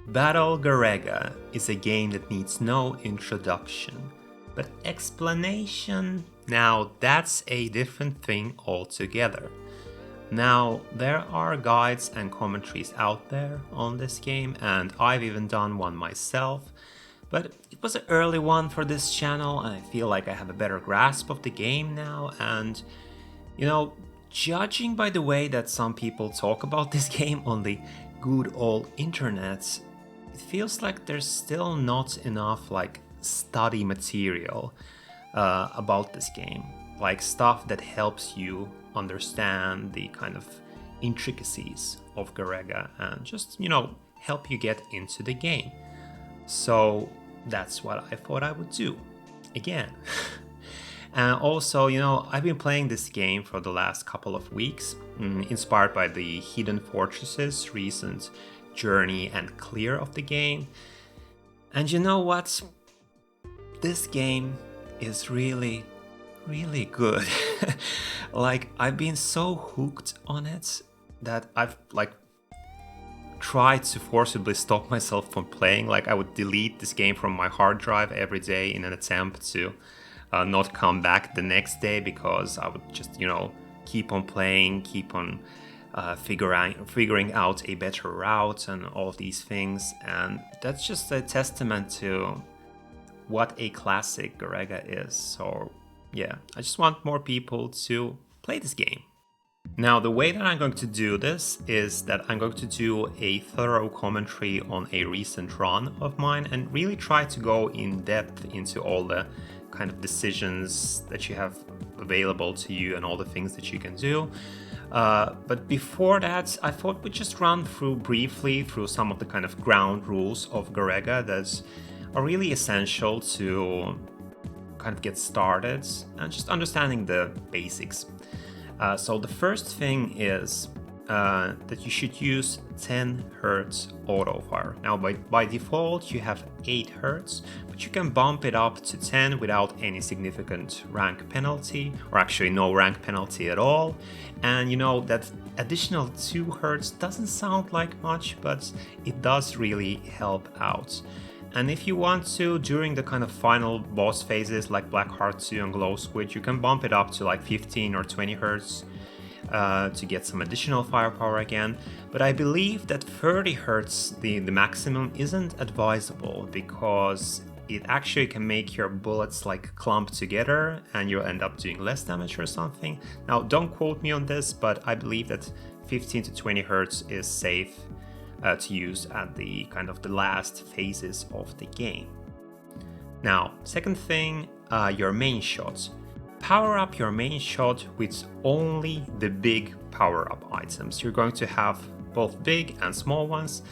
Battle Garegga is a game that needs no introduction, but explanation, now that's a different thing altogether. Now, there are guides and commentaries out there on this game, and I've even done one myself, but it was an early one for this channel, and I feel like I have a better grasp of the game now, and judging by the way that some people talk about this game on the good old internet, it feels like there's still not enough study material about this game, like stuff that helps you understand the kind of intricacies of Garegga and just help you get into the game. So that's what I thought I would do again. And also, I've been playing this game for the last couple of weeks, inspired by the Hidden Fortress's recent journey and clear of the game. And you know what? This game is really, really good. I've been so hooked on it that I've tried to forcibly stop myself from playing. I would delete this game from my hard drive every day in an attempt to not come back the next day, because I would just keep on playing, keep on figuring out a better route and all of these things. And that's just a testament to what a classic Garegga is. So yeah, I just want more people to play this game. Now, the way that I'm going to do this is that I'm going to do a thorough commentary on a recent run of mine and really try to go in depth into all the kind of decisions that you have available to you and all the things that you can do. But before that, I thought we'd just run briefly through some of the kind of ground rules of Garegga that are really essential to kind of get started and just understanding the basics. So the first thing is that you should use 10 Hz autofire. Now by default you have 8 Hz, but you can bump it up to 10 without any significant rank penalty, or actually no rank penalty at all. And that additional 2 Hz doesn't sound like much, but it does really help out. And if you want to, during the kind of final boss phases like Blackheart 2 and Glow Squid, you can bump it up to 15 or 20 Hz to get some additional firepower again. But I believe that 30 Hz, the maximum, isn't advisable, because it actually can make your bullets clump together and you'll end up doing less damage or something. Now, don't quote me on this, but I believe that 15 to 20 Hz is safe to use at the kind of the last phases of the game. Now, second thing, your main shot. Power up your main shot with only the big power-up items. You're going to have both big and small ones.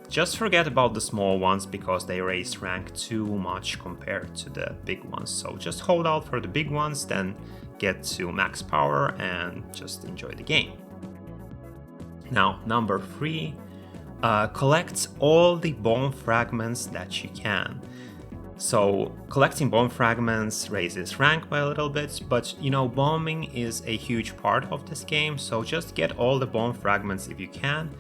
Just forget about the small ones because they raise rank too much compared to the big ones. So just hold out for the big ones, then get to max power and just enjoy the game. Now, number 3. Collect all the bomb fragments that you can. So collecting bomb fragments raises rank by a little bit, but bombing is a huge part of this game, so just get all the bomb fragments if you can,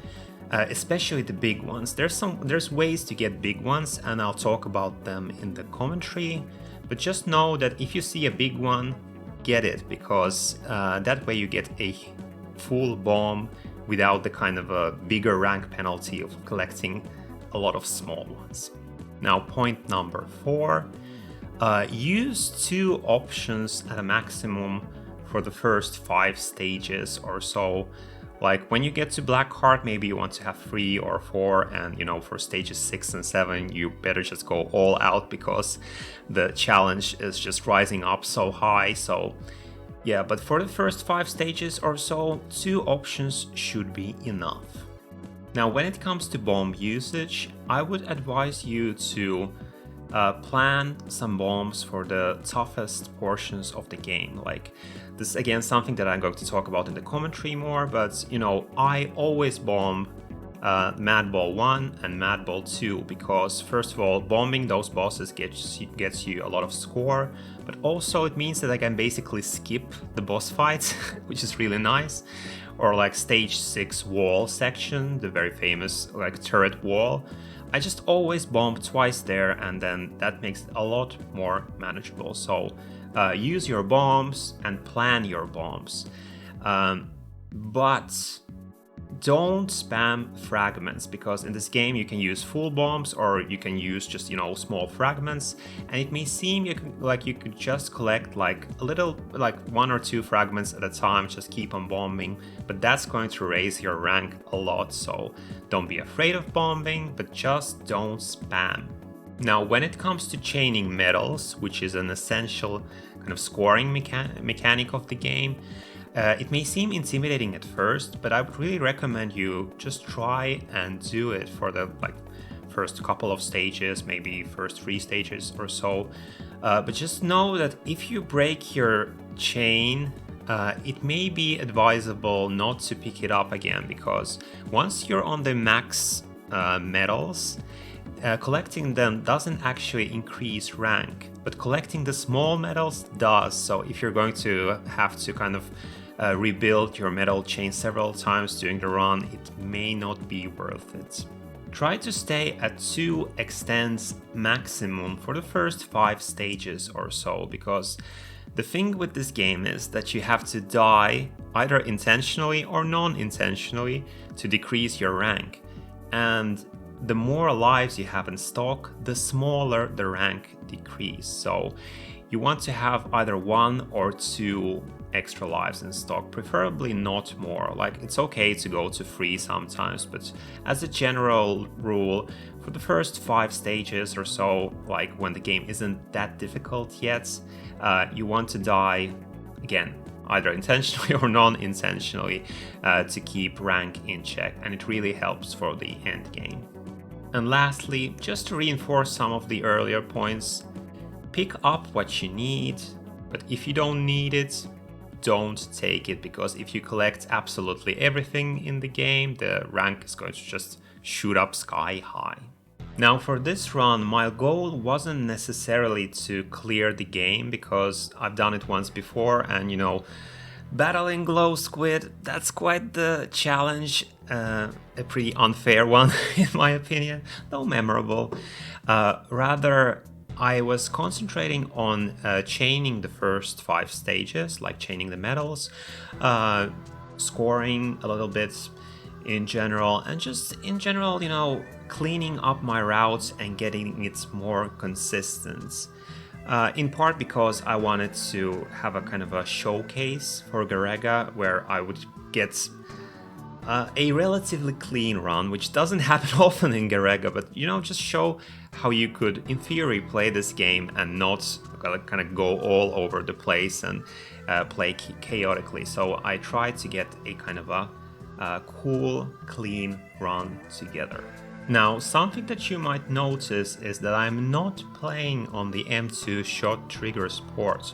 especially the big ones. There's ways to get big ones, and I'll talk about them in the commentary, but just know that if you see a big one, get it, because that way you get a full bomb without the kind of a bigger rank penalty of collecting a lot of small ones. Now, point number 4, use 2 options at a maximum for the first 5 stages or so. When you get to Blackheart, maybe you want to have 3 or 4, and for stages 6 and 7, you better just go all out because the challenge is just rising up so high. So yeah, but for the first 5 stages or so, 2 options should be enough. Now, when it comes to bomb usage, I would advise you to plan some bombs for the toughest portions of the game. This is again something that I'm going to talk about in the commentary more, but I always bomb Mad Ball 1 and Mad Ball 2 because, first of all, bombing those bosses gets you a lot of score, but also it means that I can basically skip the boss fights, which is really nice. Or stage 6 wall section, the very famous turret wall. I just always bomb twice there, and then that makes it a lot more manageable. So use your bombs and plan your bombs. But don't spam fragments, because in this game you can use full bombs or you can use just, small fragments, and it may seem like you could just collect like a little, like 1 or 2 fragments at a time, just keep on bombing, but that's going to raise your rank a lot. So don't be afraid of bombing, but just don't spam. Now, when it comes to chaining metals, which is an essential kind of scoring mechanic of the game, it may seem intimidating at first, but I would really recommend you just try and do it for the first couple of stages, maybe first 3 stages or so. But just know that if you break your chain, it may be advisable not to pick it up again, because once you're on the max metals, collecting them doesn't actually increase rank, but collecting the small medals does. So if you're going to have to kind of rebuild your metal chain several times during the run, it may not be worth it. Try to stay at 2 extents maximum for the first 5 stages or so, because the thing with this game is that you have to die either intentionally or non-intentionally to decrease your rank. And the more lives you have in stock, the smaller the rank decrease. So you want to have either 1 or 2 extra lives in stock, preferably not more. Like, it's okay to go to 3 sometimes, but as a general rule, for the first 5 stages or so, like when the game isn't that difficult yet, you want to die again, either intentionally or non-intentionally, to keep rank in check, and it really helps for the end game. And lastly, just to reinforce some of the earlier points, pick up what you need, but if you don't need it, don't take it, because if you collect absolutely everything in the game, the rank is going to just shoot up sky high. Now, for this run, my goal wasn't necessarily to clear the game, because I've done it once before, and battling glow squid, that's quite the challenge, a pretty unfair one in my opinion, though memorable. Rather, I was concentrating on chaining the first 5 stages, like chaining the metals, scoring a little bit in general, and just in general, cleaning up my routes and getting it more consistent. In part because I wanted to have a kind of a showcase for Garegga, where I would get a relatively clean run, which doesn't happen often in Garegga, but just show how you could, in theory, play this game and not kind of go all over the place and play chaotically. So I tried to get a kind of a cool, clean run together. Now, something that you might notice is that I'm not playing on the M2 shot triggers port,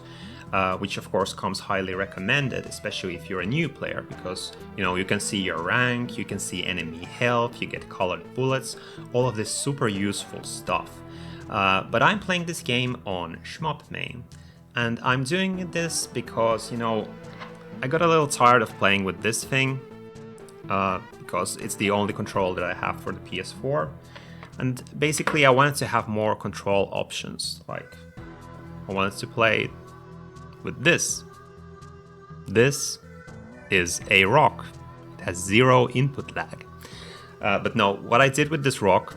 which of course comes highly recommended, especially if you're a new player, because you can see your rank, you can see enemy health, you get colored bullets, all of this super useful stuff. But I'm playing this game on shmup main, and I'm doing this because I got a little tired of playing with this thing, because it's the only control that I have for the PS4, and basically I wanted to have more control options. Like, I wanted to play with this. This is a rock. It has 0 input lag. But no, what I did with this rock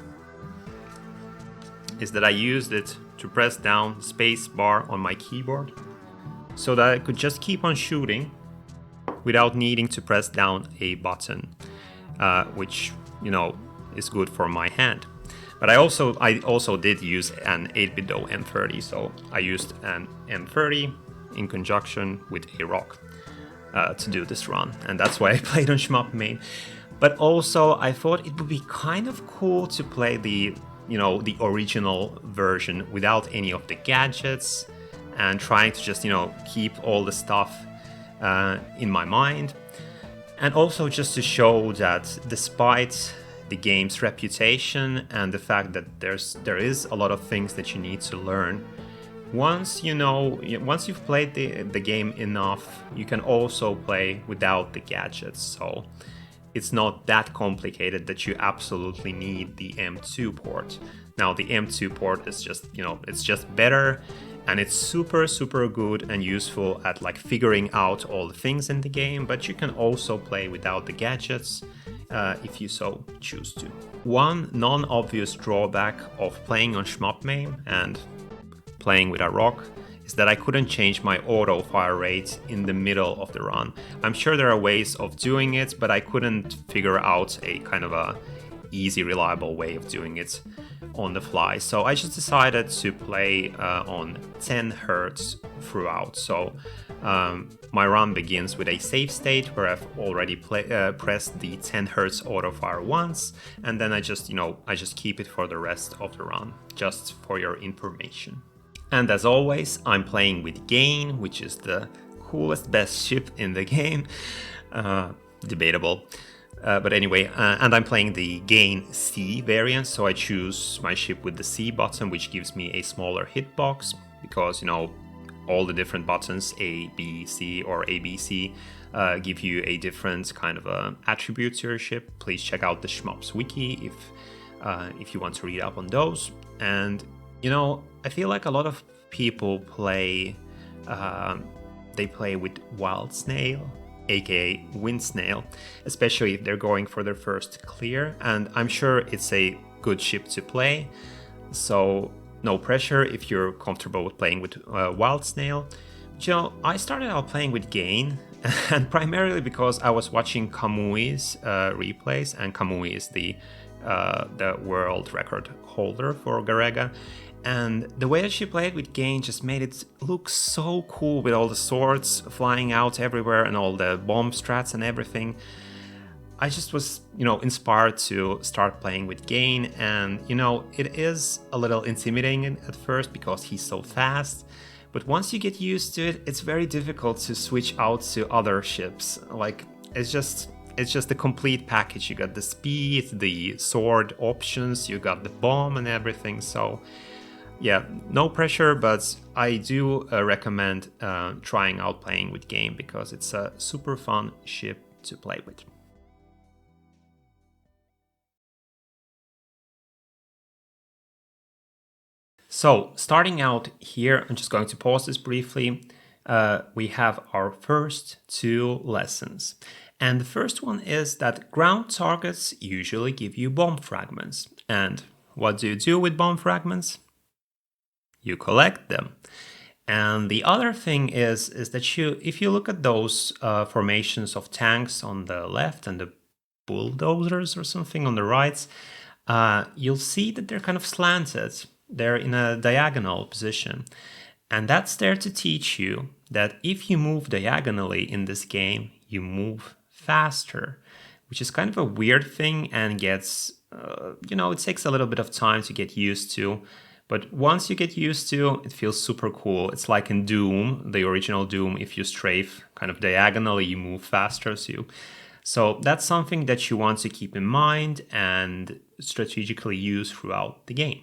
is that I used it to press down space bar on my keyboard, so that I could just keep on shooting without needing to press down a button, which is good for my hand. But I also did use an 8BitDo M30, so I used an M30 in conjunction with a rock to do this run, and that's why I played on shmup main. But also I thought it would be kind of cool to play the original version without any of the gadgets, and trying to just keep all the stuff in my mind, and also just to show that despite the game's reputation and the fact that there is a lot of things that you need to learn, once you've played the game enough, you can also play without the gadgets. So it's not that complicated that you absolutely need the M2 port. Now the M2 port is just, it's just better, and it's super good and useful at like figuring out all the things in the game, but you can also play without the gadgets if you so choose to. One non-obvious drawback of playing on shmup main and playing with a rock is that I couldn't change my auto fire rate in the middle of the run. I'm sure there are ways of doing it, but I couldn't figure out a kind of a easy, reliable way of doing it on the fly. So I just decided to play on 10 Hz throughout. So my run begins with a save state where I've already pressed the 10 Hz auto fire once, and then I just keep it for the rest of the run, just for your information. And as always, I'm playing with Gain, which is the coolest, best ship in the game. Debatable. But anyway, and I'm playing the Gain C variant, so I choose my ship with the C button, which gives me a smaller hitbox, because, all the different buttons, A, B, C, or A, B, C, give you a different kind of attribute to your ship. Please check out the Shmups wiki if you want to read up on those. And I feel like a lot of people play with Wild Snail, aka Wind Snail, especially if they're going for their first clear, and I'm sure it's a good ship to play, so no pressure if you're comfortable with playing with Wild Snail. I started out playing with Gain, and primarily because I was watching Kamui's replays, and Kamui is the world record holder for Garegga. And the way that she played with Gain just made it look so cool, with all the swords flying out everywhere and all the bomb strats and everything. I just was, inspired to start playing with Gain, and, it is a little intimidating at first because he's so fast. But once you get used to it, it's very difficult to switch out to other ships. Like, it's just the complete package. You got the speed, the sword options, you got the bomb and everything. So yeah, no pressure, but I do recommend trying out playing with Gain, because it's a super fun ship to play with. So starting out here, I'm just going to pause this briefly. We have our first two lessons. And the first one is that ground targets usually give you bomb fragments. And what do you do with bomb fragments? You collect them. And the other thing is that if you look at those formations of tanks on the left and the bulldozers or something on the right, you'll see that they're kind of slanted. They're in a diagonal position. And that's there to teach you that if you move diagonally in this game, you move faster, which is kind of a weird thing and gets, it takes a little bit of time to get used to. But once you get used to, it feels super cool. It's like in Doom, the original Doom, if you strafe kind of diagonally, you move faster. So that's something that you want to keep in mind and strategically use throughout the game.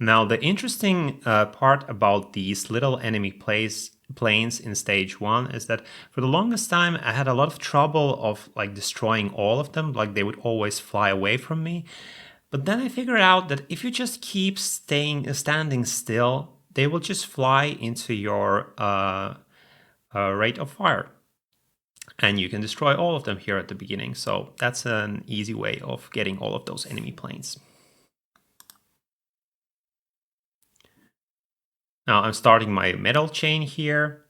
Now, the interesting part about these little enemy planes in stage 1 is that for the longest time I had a lot of trouble of like destroying all of them. Like, they would always fly away from me. But then I figured out that if you just keep standing still, they will just fly into your rate of fire. And you can destroy all of them here at the beginning. So that's an easy way of getting all of those enemy planes. Now I'm starting my metal chain here,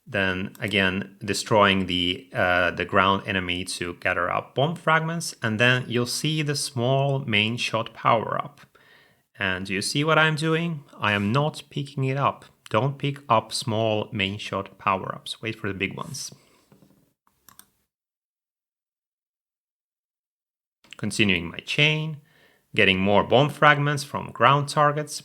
then again destroying the ground enemy to gather up bomb fragments, and then you'll see the small main shot power up. And do you see what I'm doing? I am not picking it up. Don't pick up small main shot power ups. Wait for the big ones. Continuing my chain, getting more bomb fragments from ground targets.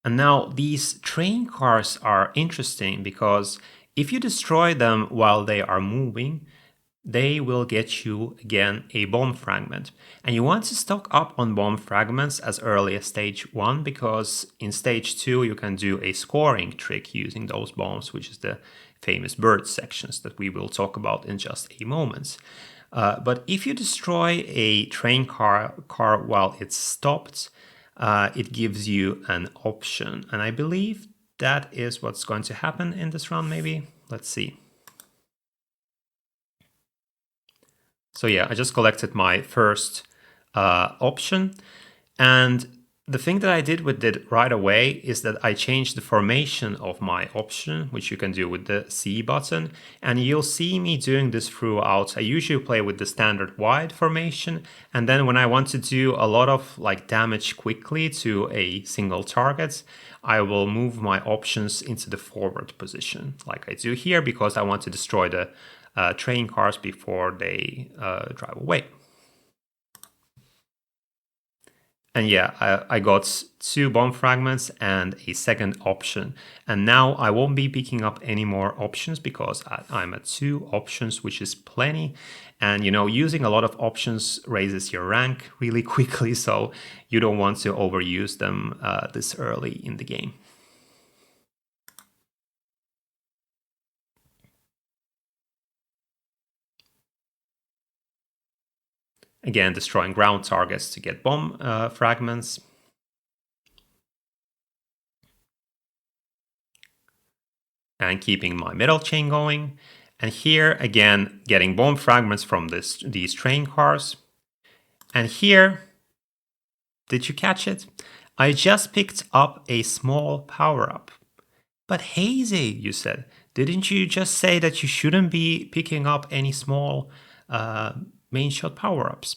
And now these train cars are interesting because if you destroy them while they are moving, they will get you again a bomb fragment. And you want to stock up on bomb fragments as early as stage 1, because in stage 2 you can do a scoring trick using those bombs, which is the famous bird sections that we will talk about in just a moment. But if you destroy a train car while it's stopped, it gives you an option. And I believe that is what's going to happen in this run, maybe. Let's see. So yeah, I just collected my first option. And the thing that I did with it right away is that I changed the formation of my option, which you can do with the C button. And you'll see me doing this throughout. I usually play with the standard wide formation. And then when I want to do a lot of like damage quickly to a single target, I will move my options into the forward position like I do here, because I want to destroy the train cars before they drive away. And yeah, I got 2 bomb fragments and a second option. And now I won't be picking up any more options because I'm at 2 options, which is plenty. And you know, using a lot of options raises your rank really quickly, so you don't want to overuse them this early in the game. Again, destroying ground targets to get bomb fragments. And keeping my middle chain going. And here, again, getting bomb fragments from these train cars. And here, did you catch it? I just picked up a small power-up. But Hazy, you said, didn't you just say that you shouldn't be picking up any small main shot power-ups?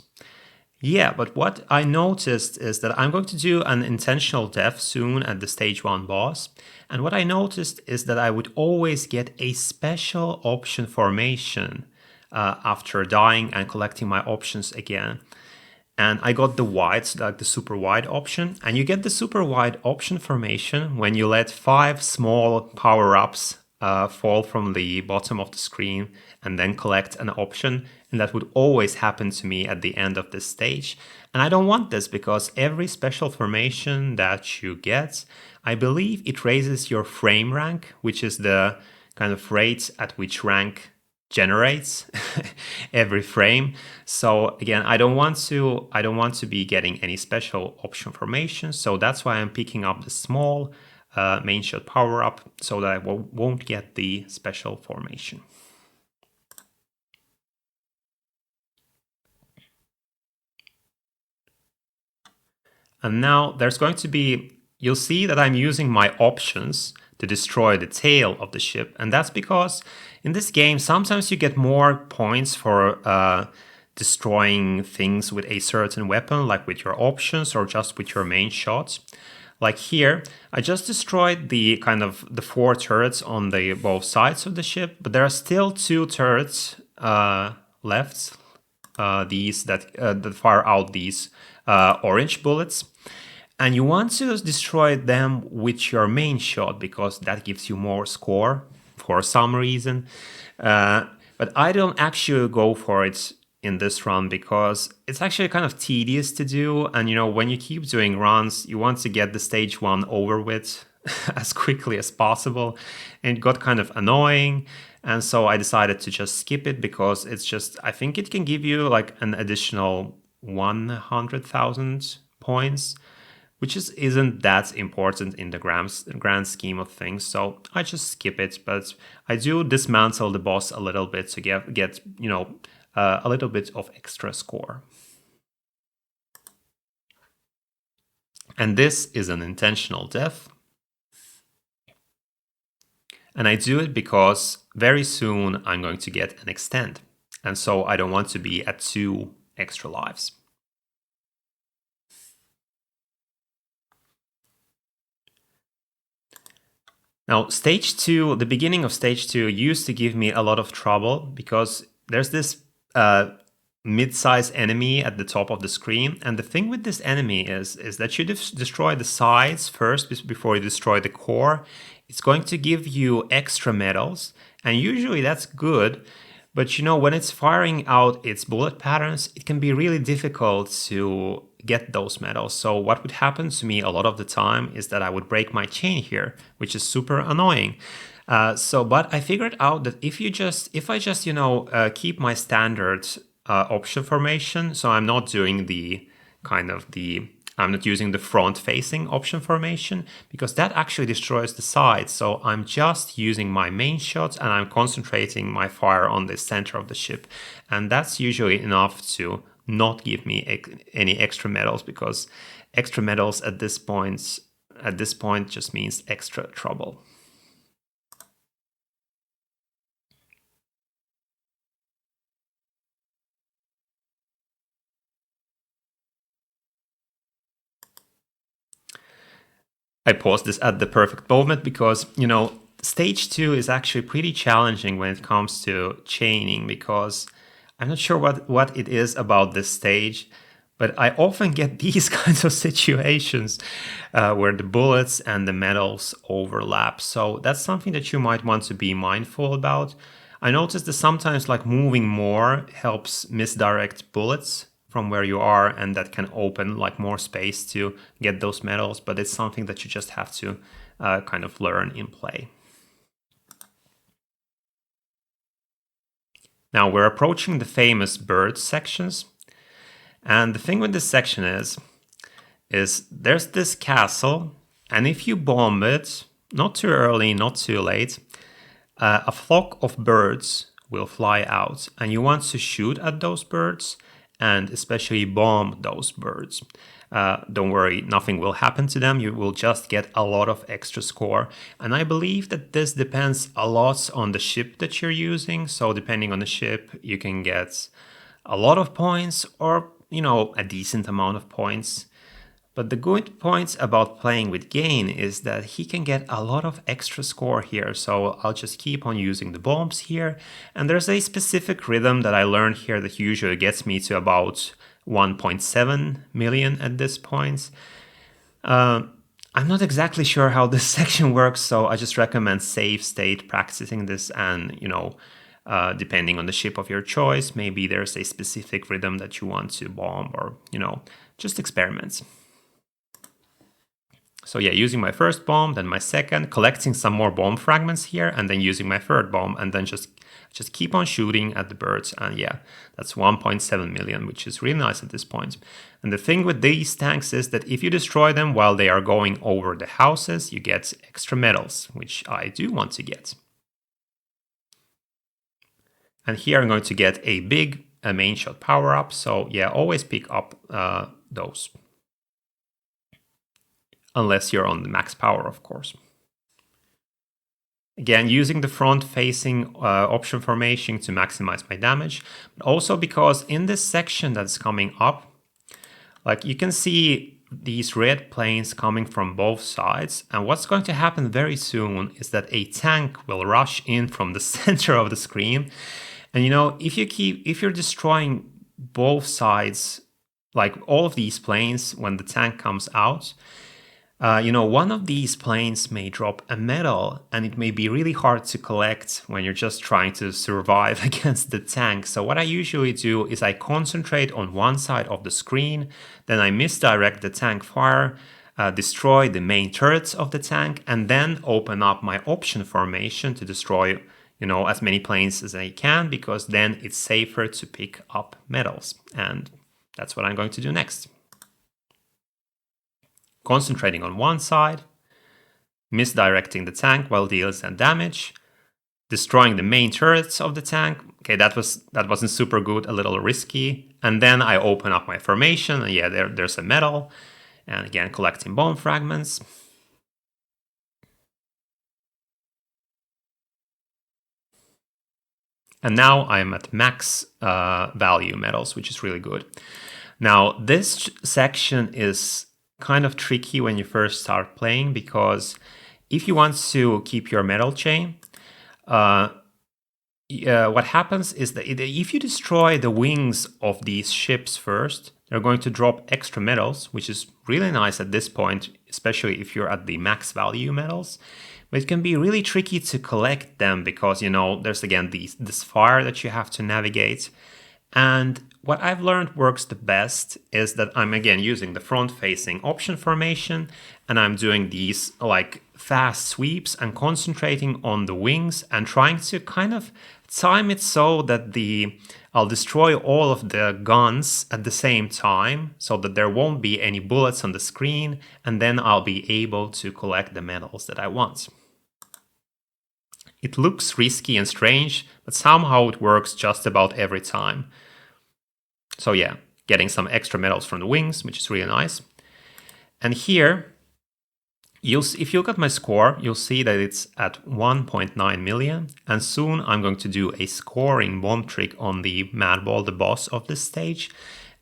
Yeah, but what I noticed is that I'm going to do an intentional death soon at the stage 1 boss. And what I noticed is that I would always get a special option formation after dying and collecting my options again. And I got the wide, like the super wide option. And you get the super wide option formation when you let 5 small power-ups fall from the bottom of the screen and then collect an option. And that would always happen to me at the end of this stage. And I don't want this, because every special formation that you get, I believe it raises your frame rank, which is the kind of rate at which rank generates every frame. So again, I don't want to be getting any special option formations. So that's why I'm picking up the small main shot power up, so that I won't get the special formation. And now there's going to be, you'll see that I'm using my options to destroy the tail of the ship. And that's because in this game, sometimes you get more points for destroying things with a certain weapon, like with your options or just with your main shots. Like here, I just destroyed the kind of the 4 turrets on the both sides of the ship, but there are still 2 turrets left. These that fire out these orange bullets. And you want to destroy them with your main shot, because that gives you more score for some reason. But I don't actually go for it in this run, because it's actually kind of tedious to do. And you know, when you keep doing runs, you want to get the stage 1 over with as quickly as possible. And it got kind of annoying. And so I decided to just skip it, because it's just, I think it can give you like an additional 100,000 points, which isn't that important in the grand scheme of things. So I just skip it, but I do dismantle the boss a little bit to get you know, a little bit of extra score. And this is an intentional death. And I do it because very soon I'm going to get an extend. And so I don't want to be at 2 extra lives. Now, stage 2, the beginning of stage 2 used to give me a lot of trouble, because there's this mid-size enemy at the top of the screen. And the thing with this enemy is that you destroy the sides first before you destroy the core. It's going to give you extra medals, and usually that's good. But you know, when it's firing out its bullet patterns, it can be really difficult to get those medals. So what would happen to me a lot of the time is that I would break my chain here, which is super annoying. But I figured out that if I just keep my standard option formation, so I'm not doing I'm not using the front-facing option formation, because that actually destroys the sides. So I'm just using my main shots and I'm concentrating my fire on the center of the ship. And that's usually enough to not give me any extra medals, because extra medals at this point just means extra trouble. I paused this at the perfect moment because, you know, stage 2 is actually pretty challenging when it comes to chaining, because I'm not sure what it is about this stage, but I often get these kinds of situations where the bullets and the metals overlap. So that's something that you might want to be mindful about. I noticed that sometimes like moving more helps misdirect bullets from where you are, and that can open like more space to get those medals, but it's something that you just have to kind of learn in play. Now we're approaching the famous bird sections, and the thing with this section is there's this castle, and if you bomb it, not too early, not too late, a flock of birds will fly out, and you want to shoot at those birds and especially bomb those birds. Don't worry, nothing will happen to them. You will just get a lot of extra score. And I believe that this depends a lot on the ship that you're using. So depending on the ship, you can get a lot of points or, you know, a decent amount of points. But the good point about playing with Gain is that he can get a lot of extra score here. So I'll just keep on using the bombs here. And there's a specific rhythm that I learned here that usually gets me to about 1.7 million at this point. I'm not exactly sure how this section works, so I just recommend save state practicing this, and, you know, depending on the ship of your choice, maybe there's a specific rhythm that you want to bomb, or, you know, just experiments. So yeah, using my first bomb, then my second, collecting some more bomb fragments here, and then using my third bomb, and then just keep on shooting at the birds. And yeah, that's 1.7 million, which is really nice at this point. And the thing with these tanks is that if you destroy them while they are going over the houses, you get extra medals, which I do want to get. And here I'm going to get a big main shot power up. So yeah, always pick up those. Unless you're on the max power, of course. Again, using the front-facing option formation to maximize my damage, but also because in this section that's coming up, like you can see these red planes coming from both sides, and what's going to happen very soon is that a tank will rush in from the center of the screen. And you know, if you're destroying both sides, like all of these planes, when the tank comes out, you know, one of these planes may drop a medal, and it may be really hard to collect when you're just trying to survive against the tank. So what I usually do is I concentrate on one side of the screen, then I misdirect the tank fire, destroy the main turrets of the tank, and then open up my option formation to destroy, you know, as many planes as I can, because then it's safer to pick up medals. And that's what I'm going to do next. Concentrating on one side, misdirecting the tank while dealing some damage, destroying the main turrets of the tank. Okay, that wasn't super good, a little risky. And then I open up my formation, and yeah, there's a medal. And again, collecting bomb fragments. And now I'm at max value medals, which is really good. Now, this section is kind of tricky when you first start playing, because if you want to keep your medal chain, what happens is that if you destroy the wings of these ships first, they're going to drop extra medals, which is really nice at this point, especially if you're at the max value medals. But it can be really tricky to collect them because, there's again this fire that you have to navigate. And what I've learned works the best is that I'm again using the front-facing option formation, and I'm doing these like fast sweeps and concentrating on the wings and trying to kind of time it so that I'll destroy all of the guns at the same time so that there won't be any bullets on the screen, and then I'll be able to collect the medals that I want. It looks risky and strange, but somehow it works just about every time. So yeah, getting some extra medals from the wings, which is really nice. And here, if you look at my score, you'll see that it's at 1.9 million. And soon I'm going to do a scoring bomb trick on the Madball, the boss of this stage.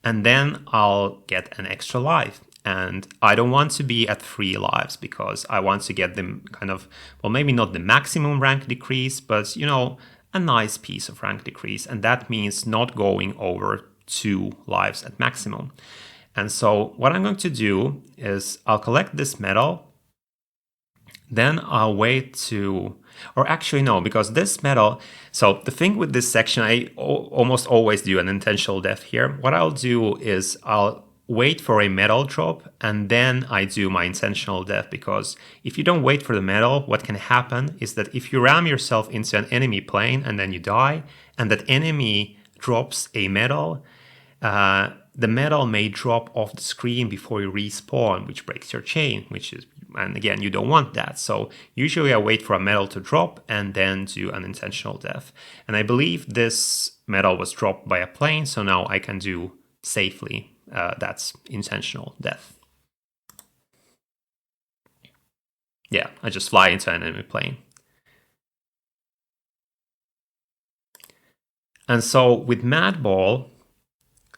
And then I'll get an extra life. And I don't want to be at 3 lives because I want to get them kind of, well, maybe not the maximum rank decrease, but, a nice piece of rank decrease. And that means not going over 2 lives at maximum. And so what I'm going to do is I'll collect this medal. Then I'll wait or actually no, because this medal, so the thing with this section, I almost always do an intentional death here. What I'll do is I'll wait for a medal drop and then I do my intentional death, because if you don't wait for the medal, what can happen is that if you ram yourself into an enemy plane and then you die, and that enemy drops a medal, the medal may drop off the screen before you respawn, which breaks your chain, and again, you don't want that. So usually I wait for a medal to drop and then do an intentional death. And I believe this medal was dropped by a plane, so now I can do safely. That's intentional death. Yeah, I just fly into an enemy plane. And so with Madball,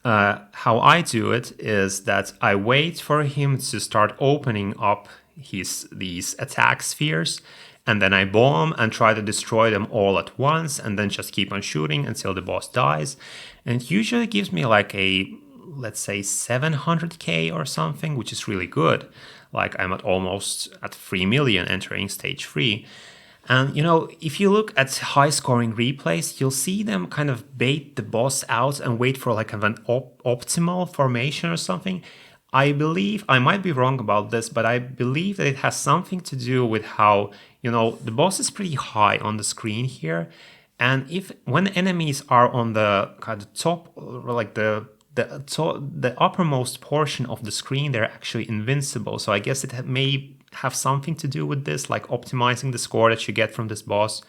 how I do it is that I wait for him to start opening up these attack spheres, and then I bomb and try to destroy them all at once, and then just keep on shooting until the boss dies. And it usually gives me like let's say 700k or something, which is really good. Like I'm almost at 3 million entering stage 3. And if you look at high scoring replays, you'll see them kind of bait the boss out and wait for like an optimal formation or something. I believe, I might be wrong about this, but I believe that it has something to do with how, the boss is pretty high on the screen here. And when enemies are on the kind of top, like the uppermost portion of the screen, they're actually invincible. So I guess it may have something to do with this, like optimizing the score that you get from this boss.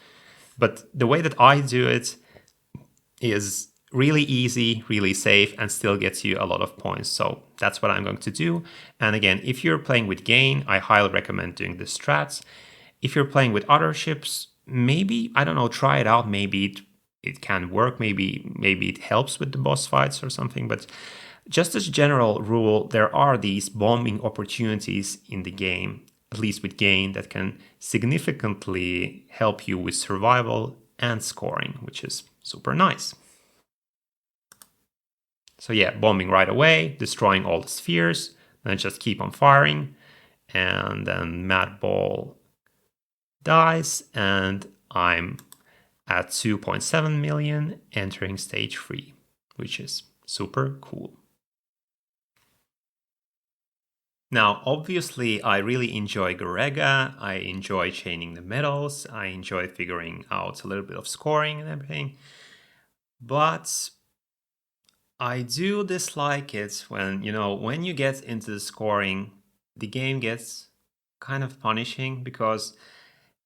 But the way that I do it is really easy, really safe, and still gets you a lot of points. So that's what I'm going to do. And again, if you're playing with Gain, I highly recommend doing the strats. If you're playing with other ships, maybe, I don't know, try it out. Maybe it can work. Maybe it helps with the boss fights or something. But just as a general rule, there are these bombing opportunities in the game, at least with Gain, that can significantly help you with survival and scoring, which is super nice. So yeah, bombing right away, destroying all the spheres, then just keep on firing, and then Madball dies, and I'm at 2.7 million entering stage 3, which is super cool. Now, obviously, I really enjoy Garegga. I enjoy chaining the medals. I enjoy figuring out a little bit of scoring and everything. But I do dislike it when, when you get into the scoring, the game gets kind of punishing, because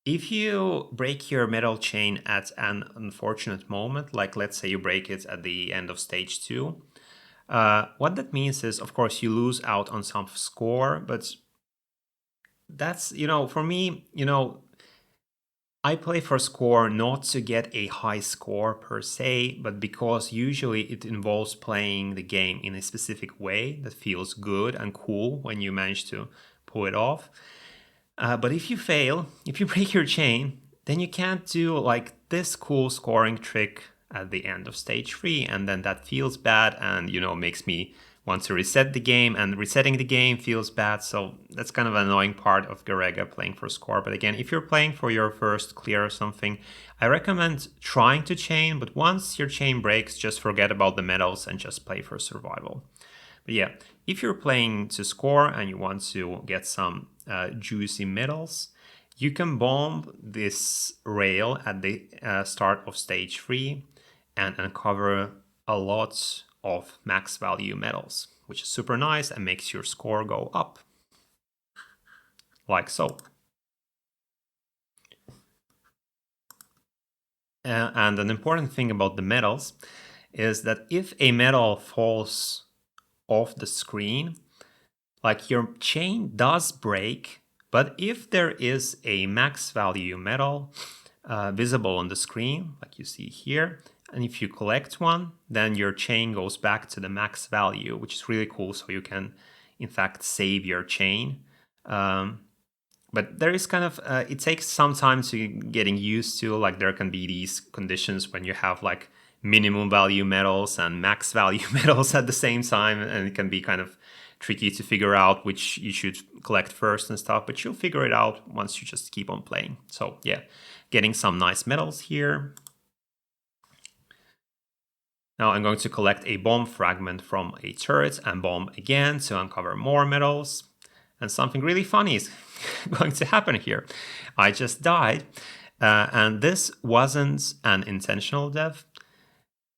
if you break your medal chain at an unfortunate moment, like let's say you break it at the end of stage 2, what that means is, of course, you lose out on some score, but that's, for me, I play for score not to get a high score per se, but because usually it involves playing the game in a specific way that feels good and cool when you manage to pull it off. But if you fail, if you break your chain, then you can't do like this cool scoring trick at the end of stage 3, and then that feels bad and, makes me want to reset the game, and resetting the game feels bad. So that's kind of an annoying part of Garegga, playing for score. But again, if you're playing for your first clear or something, I recommend trying to chain, but once your chain breaks, just forget about the medals and just play for survival. But yeah, if you're playing to score and you want to get some juicy medals, you can bomb this rail at the start of stage 3 and uncover a lot of max value medals, which is super nice and makes your score go up. Like so. And an important thing about the medals is that if a medal falls off the screen, like your chain does break, but if there is a max value medal visible on the screen, like you see here, and if you collect one, then your chain goes back to the max value, which is really cool. So you can, in fact, save your chain. But there is kind of, it takes some time to getting used to, like there can be these conditions when you have like minimum value medals and max value medals at the same time, and it can be kind of tricky to figure out which you should collect first and stuff, but you'll figure it out once you just keep on playing. So yeah, getting some nice medals here. Now I'm going to collect a bomb fragment from a turret and bomb again to uncover more medals. And something really funny is going to happen here. I just died, and this wasn't an intentional death,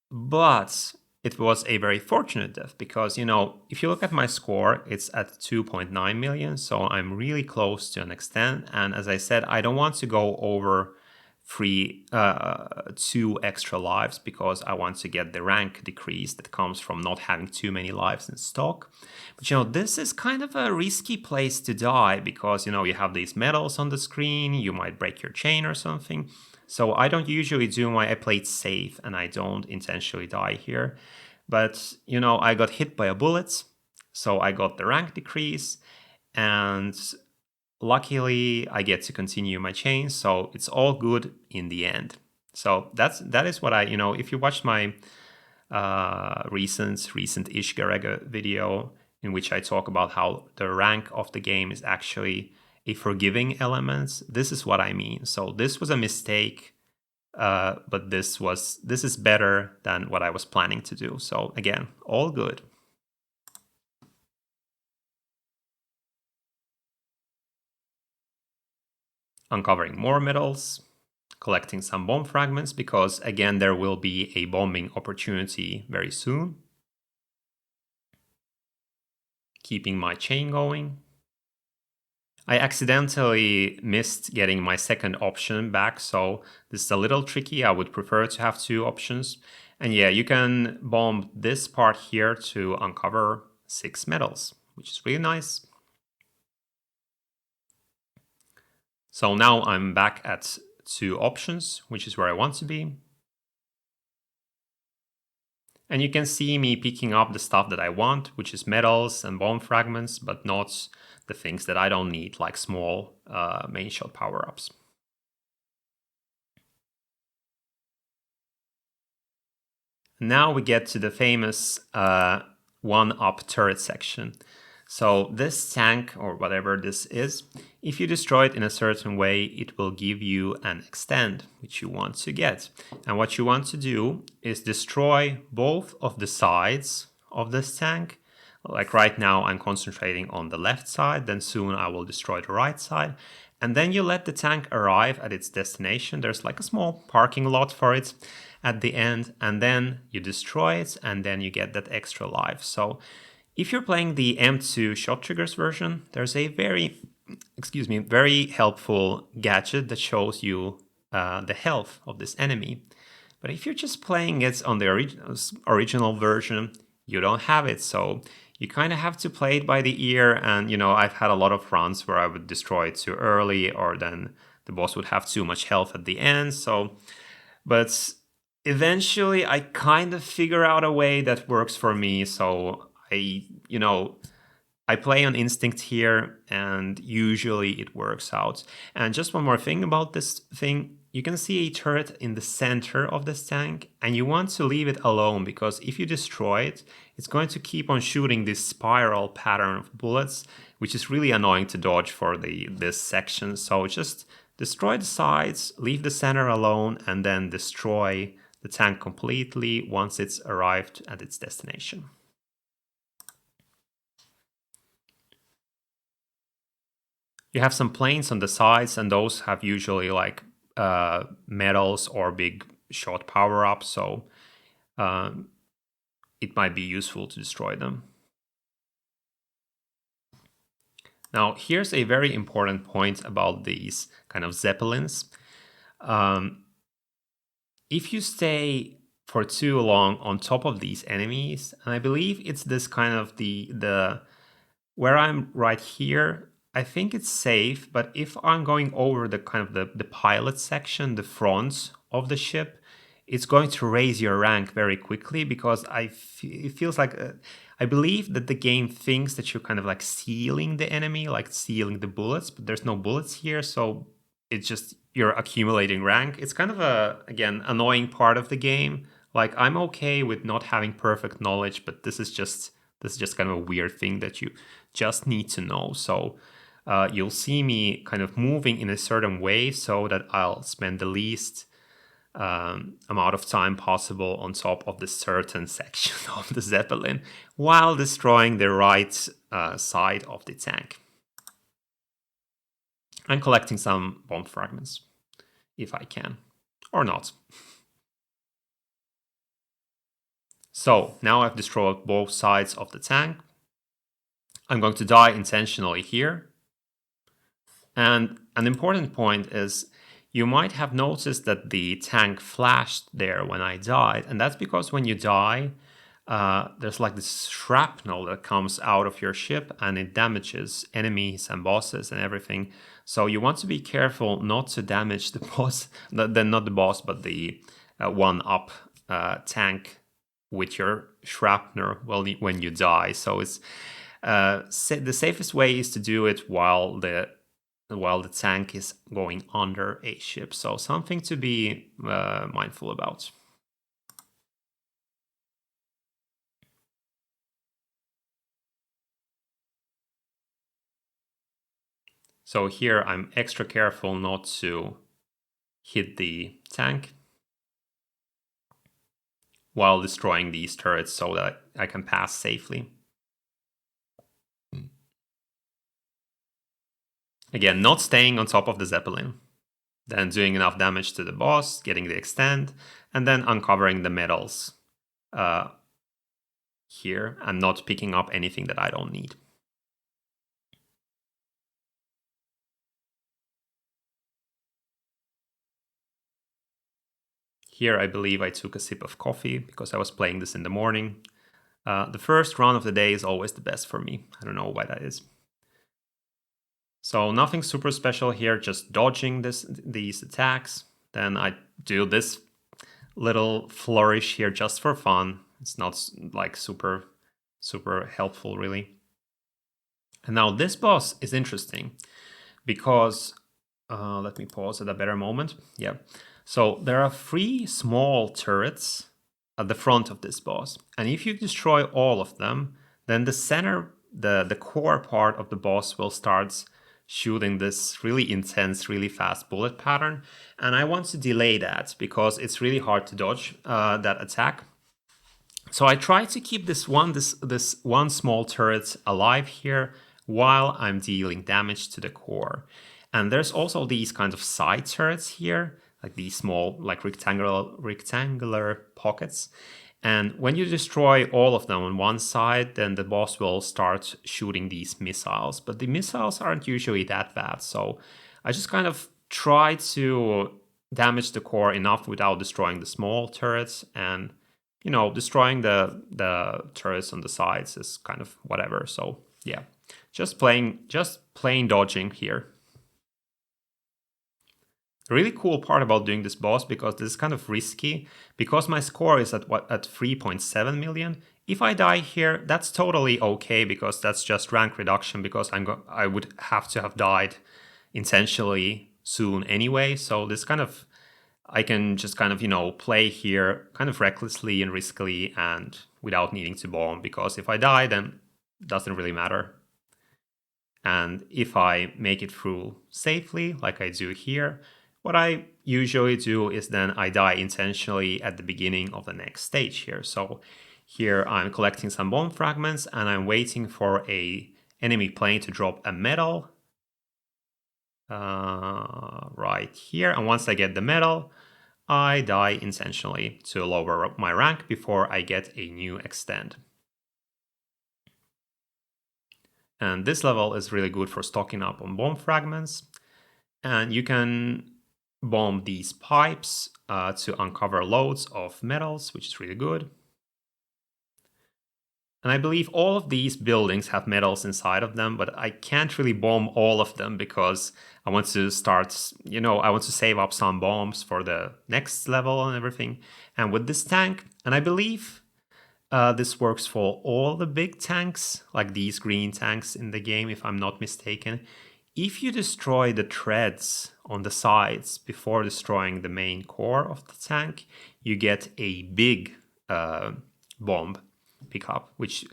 but it was a very fortunate death because, you know, if you look at my score, it's at 2.9 million, so I'm really close to an extent. And as I said, I don't want to go over 2 extra lives because I want to get the rank decrease that comes from not having too many lives in stock. But you know, this is kind of a risky place to die because, you know, you have these medals on the screen, you might break your chain or something. So I don't usually I play it safe and I don't intentionally die here. But, you know, I got hit by a bullet, so I got the rank decrease, and luckily I get to continue my chain, so it's all good in the end. So that is what I, you know, if you watched my recent-ish Garegga video in which I talk about how the rank of the game is actually a forgiving element, this is what I mean. So this was a mistake, but this is better than what I was planning to do. So again, all good. Uncovering more medals, collecting some bomb fragments because again there will be a bombing opportunity very soon. Keeping my chain going. I accidentally missed getting my second option back, so this is a little tricky. I would prefer to have 2 options. And yeah, you can bomb this part here to uncover 6 medals, which is really nice. So now I'm back at 2 options, which is where I want to be. And you can see me picking up the stuff that I want, which is medals and bomb fragments, but not the things that I don't need, like small main shot power-ups. Now we get to the famous 1-up turret section. So this tank, or whatever this is, if you destroy it in a certain way, it will give you an extend, which you want to get. And what you want to do is destroy both of the sides of this tank. Like right now, I'm concentrating on the left side, then soon I will destroy the right side. And then you let the tank arrive at its destination. There's like a small parking lot for it at the end, and then you destroy it, and then you get that extra life. So if you're playing the M2 shot triggers version, there's a very helpful gadget that shows you the health of this enemy. But if you're just playing it on the original version, you don't have it. So you kind of have to play it by the ear. And, you know, I've had a lot of runs where I would destroy it too early, or then the boss would have too much health at the end. So, but eventually I kind of figure out a way that works for me. So I play on instinct here, and usually it works out. And just one more thing about this thing. you can see a turret in the center of this tank, and you want to leave it alone because if you destroy it, it's going to keep on shooting this spiral pattern of bullets, which is really annoying to dodge for this section. So just destroy the sides, leave the center alone, and then destroy the tank completely once it's arrived at its destination. You have some planes on the sides, and those have usually like medals or big shot power-ups, so it might be useful to destroy them. Now, here's a very important point about these kind of zeppelins. If you stay for too long on top of these enemies, and I believe it's this kind of the where I'm right here, I think it's safe, but if I'm going over the kind of the pilot section, the front of the ship, it's going to raise your rank very quickly because it feels like I believe that the game thinks that you're kind of like sealing the enemy, like sealing the bullets, but there's no bullets here, so it's just you're accumulating rank. It's kind of again, annoying part of the game. Like, I'm okay with not having perfect knowledge, but this is just kind of a weird thing that you just need to know. So you'll see me kind of moving in a certain way so that I'll spend the least amount of time possible on top of the certain section of the Zeppelin while destroying the right side of the tank. And collecting some bomb fragments, if I can, or not. So now I've destroyed both sides of the tank. I'm going to die intentionally here. And an important point is you might have noticed that the tank flashed there when I died. And that's because when you die, there's like this shrapnel that comes out of your ship and it damages enemies and bosses and everything. So you want to be careful not to damage the boss, not the boss, but the one-up tank with your shrapnel when you die. So it's the safest way is to do it while the tank is going under a ship. So something to be mindful about. So here I'm extra careful not to hit the tank while destroying these turrets so that I can pass safely. Again, not staying on top of the Zeppelin, then doing enough damage to the boss, getting the extend, and then uncovering the medals here and not picking up anything that I don't need. Here I believe I took a sip of coffee because I was playing this in the morning. The first run of the day is always the best for me. I don't know why that is. So nothing super special here, just dodging these attacks. Then I do this little flourish here just for fun. It's not like super helpful really. And now this boss is interesting because, let me pause at a better moment. Yeah. So there are 3 small turrets at the front of this boss. And if you destroy all of them, then the center, the core part of the boss will start shooting this really intense, really fast bullet pattern. And I want to delay that because it's really hard to dodge that attack. So I try to keep this one small turret alive here while I'm dealing damage to the core. And there's also these kinds of side turrets here, like these small, like rectangular pockets. And when you destroy all of them on one side, then the boss will start shooting these missiles. But the missiles aren't usually that bad. So I just kind of try to damage the core enough without destroying the small turrets. And, you know, destroying the turrets on the sides is kind of whatever. So yeah, just plain dodging here. A really cool part about doing this boss, because this is kind of risky, because my score is at 3.7 million. If I die here, that's totally okay, because that's just rank reduction, because I would have to have died intentionally soon anyway. So this kind of I can just kind of, play here kind of recklessly and riskily and without needing to bomb, because if I die, then it doesn't really matter. And if I make it through safely, like I do here, what I usually do is then I die intentionally at the beginning of the next stage here. So here I'm collecting some bomb fragments and I'm waiting for a enemy plane to drop a medal right here. And once I get the medal, I die intentionally to lower my rank before I get a new extend. And this level is really good for stocking up on bomb fragments. And you can bomb these pipes to uncover loads of metals, which is really good. And I believe all of these buildings have metals inside of them, but I can't really bomb all of them because I want to start, I want to save up some bombs for the next level and everything. And with this tank, and I believe this works for all the big tanks, like these green tanks in the game, if I'm not mistaken. If you destroy the treads on the sides before destroying the main core of the tank, you get a big bomb pickup, which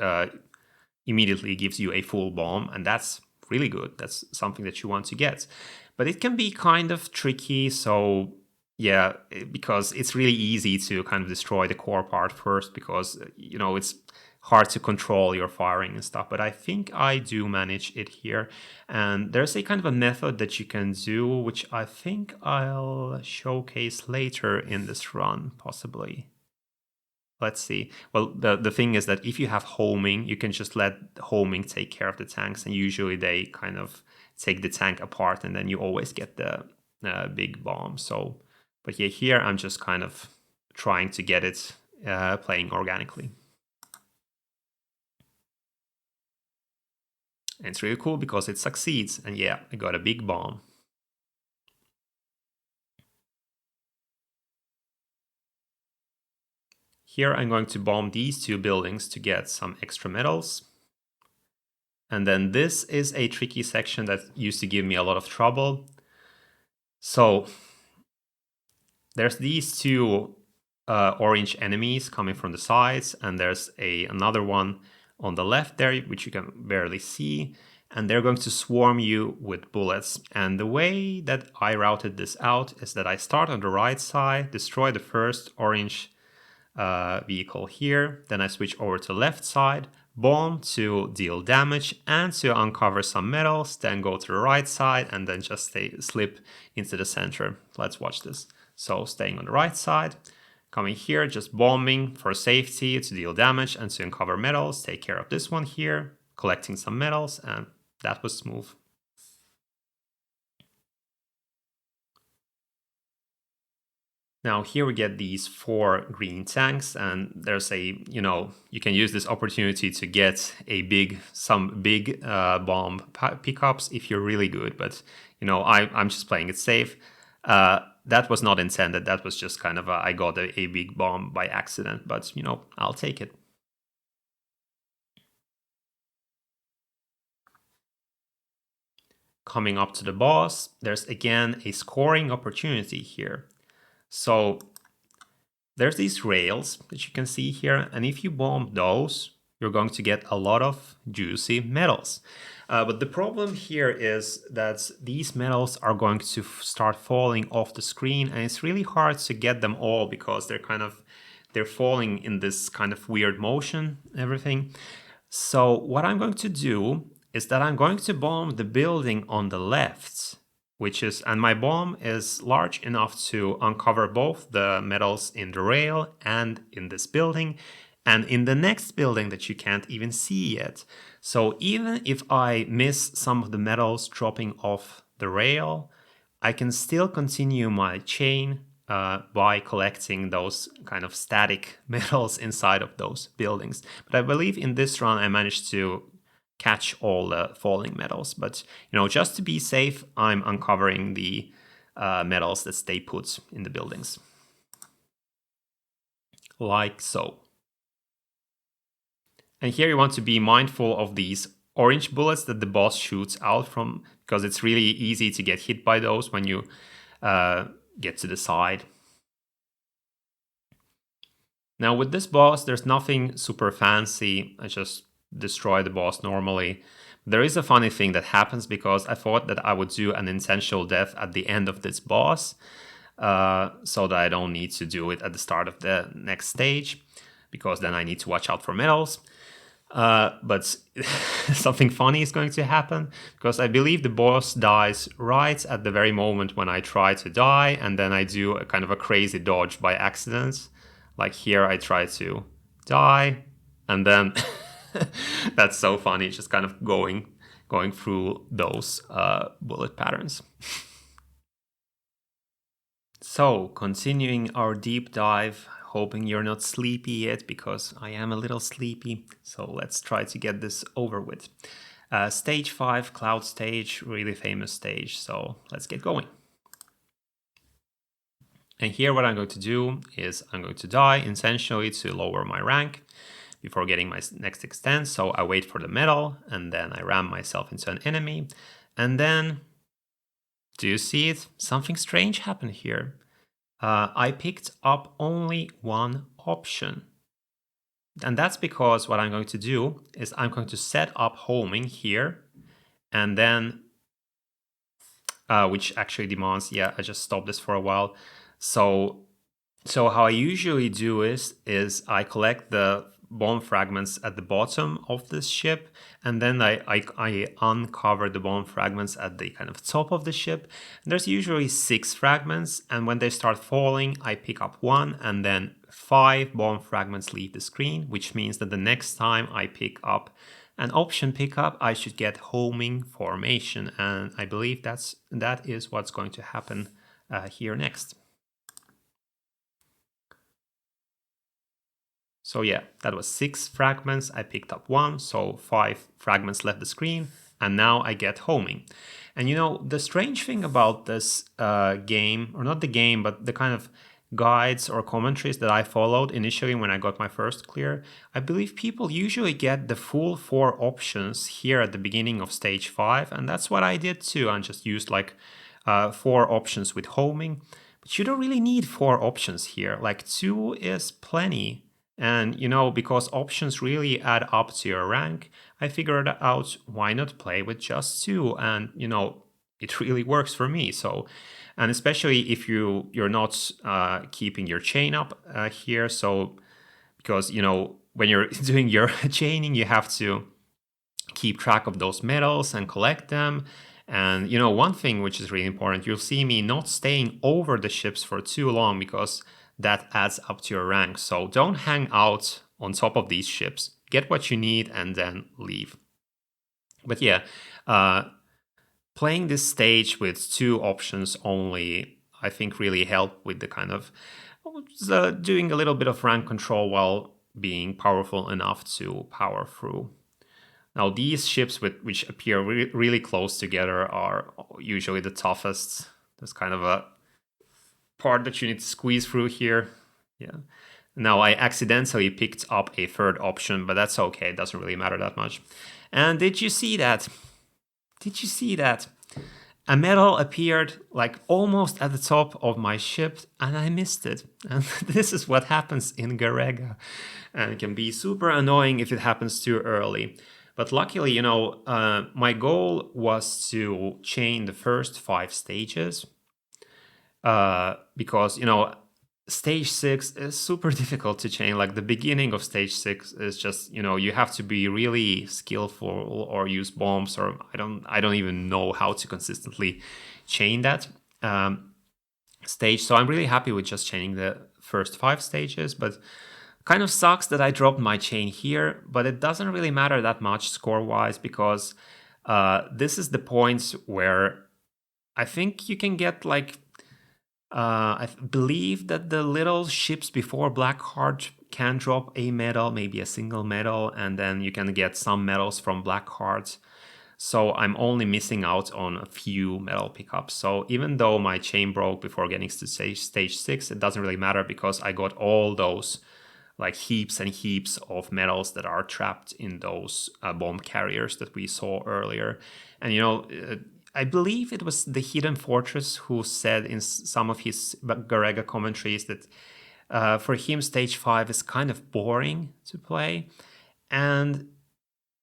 immediately gives you a full bomb, and that's really good. That's something that you want to get. But it can be kind of tricky, so yeah, because it's really easy to kind of destroy the core part first, because it's hard to control your firing and stuff. But I think I do manage it here, and there's a kind of a method that you can do, which I think I'll showcase later in this run, possibly. Let's see. Well, the thing is that if you have homing, you can just let homing take care of the tanks, and usually they kind of take the tank apart, and then you always get the big bomb. So, but yeah, here I'm just kind of trying to get it playing organically. And it's really cool because it succeeds, and yeah, I got a big bomb. Here I'm going to bomb these two buildings to get some extra metals. And then this is a tricky section that used to give me a lot of trouble. So there's these two orange enemies coming from the sides, and there's another one on the left there, which you can barely see. And they're going to swarm you with bullets. And the way that I routed this out is that I start on the right side, destroy the first orange vehicle here, then I switch over to left side, bomb to deal damage and to uncover some metals, then go to the right side and then just slip into the center. Let's watch this. So staying on the right side, coming here, just bombing for safety to deal damage and to uncover metals, take care of this one here, collecting some metals, and that was smooth. Now here we get these 4 green tanks, and there's you can use this opportunity to get some big bomb pickups if you're really good, but I'm just playing it safe. That was not intended, that was just kind of I got a big bomb by accident, but I'll take it. Coming up to the boss, there's again a scoring opportunity here. So there's these rails that you can see here, and if you bomb those, you're going to get a lot of juicy metals. But the problem here is that these metals are going to start falling off the screen, and it's really hard to get them all because they're falling in this kind of weird motion, everything. So what I'm going to do is that I'm going to bomb the building on the left, and my bomb is large enough to uncover both the metals in the rail and in this building, and in the next building that you can't even see yet. So even if I miss some of the metals dropping off the rail, I can still continue my chain by collecting those kind of static metals inside of those buildings. But I believe in this run I managed to catch all the falling metals, but just to be safe, I'm uncovering the metals that stay put in the buildings, like so. And here you want to be mindful of these orange bullets that the boss shoots out from, because it's really easy to get hit by those when you get to the side. Now with this boss, there's nothing super fancy. I just destroy the boss normally. There is a funny thing that happens because I thought that I would do an intentional death at the end of this boss, so that I don't need to do it at the start of the next stage, because then I need to watch out for medals. But something funny is going to happen, because I believe the boss dies right at the very moment when I try to die, and then I do a kind of a crazy dodge by accident. Like here I try to die, and then that's so funny, just kind of going through those bullet patterns. So, continuing our deep dive, hoping you're not sleepy yet, because I am a little sleepy. So let's try to get this over with. Stage 5, Cloud Stage, really famous stage. So let's get going. And here what I'm going to do is I'm going to die intentionally to lower my rank before getting my next extent. So I wait for the medal, and then I ram myself into an enemy. And then, do you see it? Something strange happened here. I picked up only one option. And that's because what I'm going to do is I'm going to set up homing here, and then, which actually demands, yeah, I just stopped this for a while. So how I usually do is I collect the bomb fragments at the bottom of this ship, and then I uncover the bomb fragments at the kind of top of the ship. There's usually 6 fragments, and when they start falling, I pick up one, and then 5 bomb fragments leave the screen, which means that the next time I pick up an option pickup, I should get homing formation, and I believe that is what's going to happen here next. So yeah, that was 6 fragments, I picked up 1, so 5 fragments left the screen, and now I get homing. And you know, the strange thing about this game, or not the game, but the kind of guides or commentaries that I followed initially when I got my first clear, I believe people usually get the full 4 options here at the beginning of stage 5, and that's what I did too. I just used like 4 options with homing, but you don't really need 4 options here, like 2 is plenty. And, you know, because options really add up to your rank, I figured out why not play with just 2. And, you know, it really works for me. So, and especially if you're not keeping your chain up here. So, because, you know, when you're doing your chaining, you have to keep track of those medals and collect them. And, you know, one thing which is really important, you'll see me not staying over the ships for too long, because that adds up to your rank. So don't hang out on top of these ships. Get what you need and then leave. But yeah, playing this stage with 2 options only, I think really helped with the kind of doing a little bit of rank control while being powerful enough to power through. Now these ships which appear really close together are usually the toughest. There's kind of a part that you need to squeeze through here. Yeah. Now I accidentally picked up a 3rd option, but that's okay. It doesn't really matter that much. And did you see that? Did you see that? A medal appeared like almost at the top of my ship, and I missed it. And this is what happens in Garegga. And it can be super annoying if it happens too early. But luckily, you know, my goal was to chain the first 5 stages. Because, you know, stage 6 is super difficult to chain. Like the beginning of stage 6 is just, you know, you have to be really skillful or use bombs, or I don't even know how to consistently chain that stage. So I'm really happy with just chaining the first 5 stages, but kind of sucks that I dropped my chain here, but it doesn't really matter that much score-wise, because this is the point where I think you can get like I believe that the little ships before Blackheart can drop a medal, maybe a single medal, and then you can get some medals from Blackheart. So I'm only missing out on a few medal pickups. So even though my chain broke before getting to stage 6, it doesn't really matter, because I got all those like heaps and heaps of medals that are trapped in those bomb carriers that we saw earlier. And you know, I believe it was the Hidden Fortress who said in some of his Garegga commentaries that For him, stage 5 is kind of boring to play. And,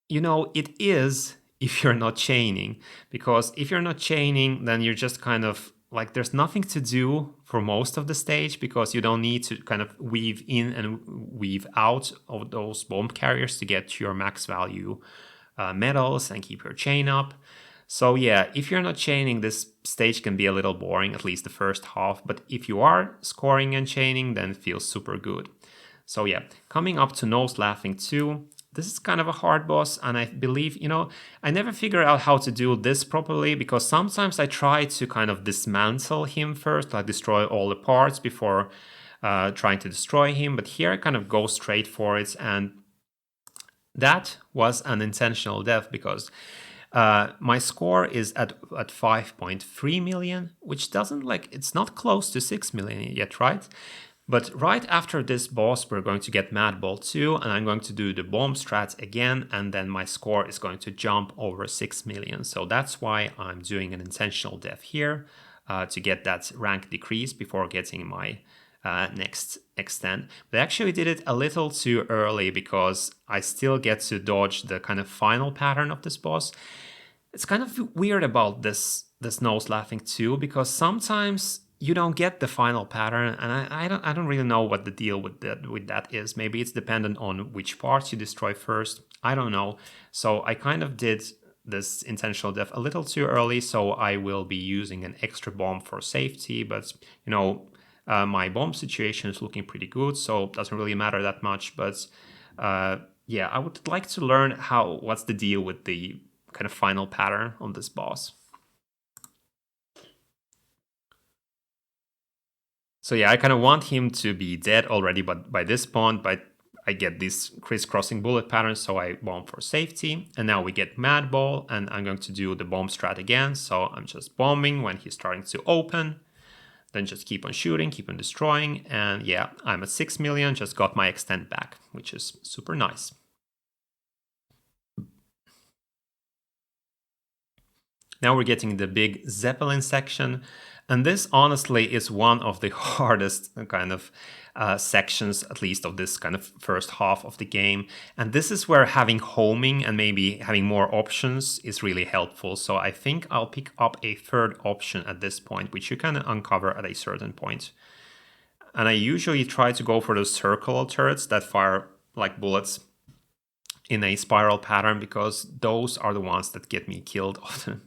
you know, it is if you're not chaining. Because if you're not chaining, then you're just kind of like, there's nothing to do for most of the stage, because you don't need to kind of weave in and weave out of those bomb carriers to get to your max value medals and keep your chain up. So yeah, if you're not chaining, this stage can be a little boring, at least the first half. But if you are scoring and chaining, then it feels super good. So yeah, coming up to Nose Laughing 2. This is kind of a hard boss, and I believe, you know, I never figure out how to do this properly, because sometimes I try to kind of dismantle him first, like destroy all the parts before trying to destroy him. But here I kind of go straight for it, and that was an intentional death, because my score is at 5.3 million, which doesn't, like, it's not close to 6 million yet, right? But right after this boss, we're going to get Mad Ball 2, and I'm going to do the bomb strat again, and then my score is going to jump over 6 million. So that's why I'm doing an intentional death here, to get that rank decrease before getting my next extend. But I actually did it a little too early, because I still get to dodge the kind of final pattern of this boss. It's kind of weird about this Nose Laughing 2, because sometimes you don't get the final pattern, and I don't really know what the deal with that is. Maybe it's dependent on which parts you destroy first. I don't know. So I kind of did this intentional death a little too early, so I will be using an extra bomb for safety. But, you know, my bomb situation is looking pretty good, so it doesn't really matter that much. But yeah, I would like to learn what's the deal with the kind of final pattern on this boss. So yeah, I kind of want him to be dead already, but by this point, I get these crisscrossing bullet patterns, so I bomb for safety. And now we get Mad Ball, and I'm going to do the bomb strat again. So I'm just bombing when he's starting to open, then just keep on shooting, keep on destroying. And yeah, I'm at 6 million, just got my extend back, which is super nice. Now we're getting the big Zeppelin section. And this honestly is one of the hardest kind of sections, at least of this kind of first half of the game. And this is where having homing and maybe having more options is really helpful. So I think I'll pick up a third option at this point, which you can uncover at a certain point. And I usually try to go for those circular turrets that fire like bullets in a spiral pattern, because those are the ones that get me killed often.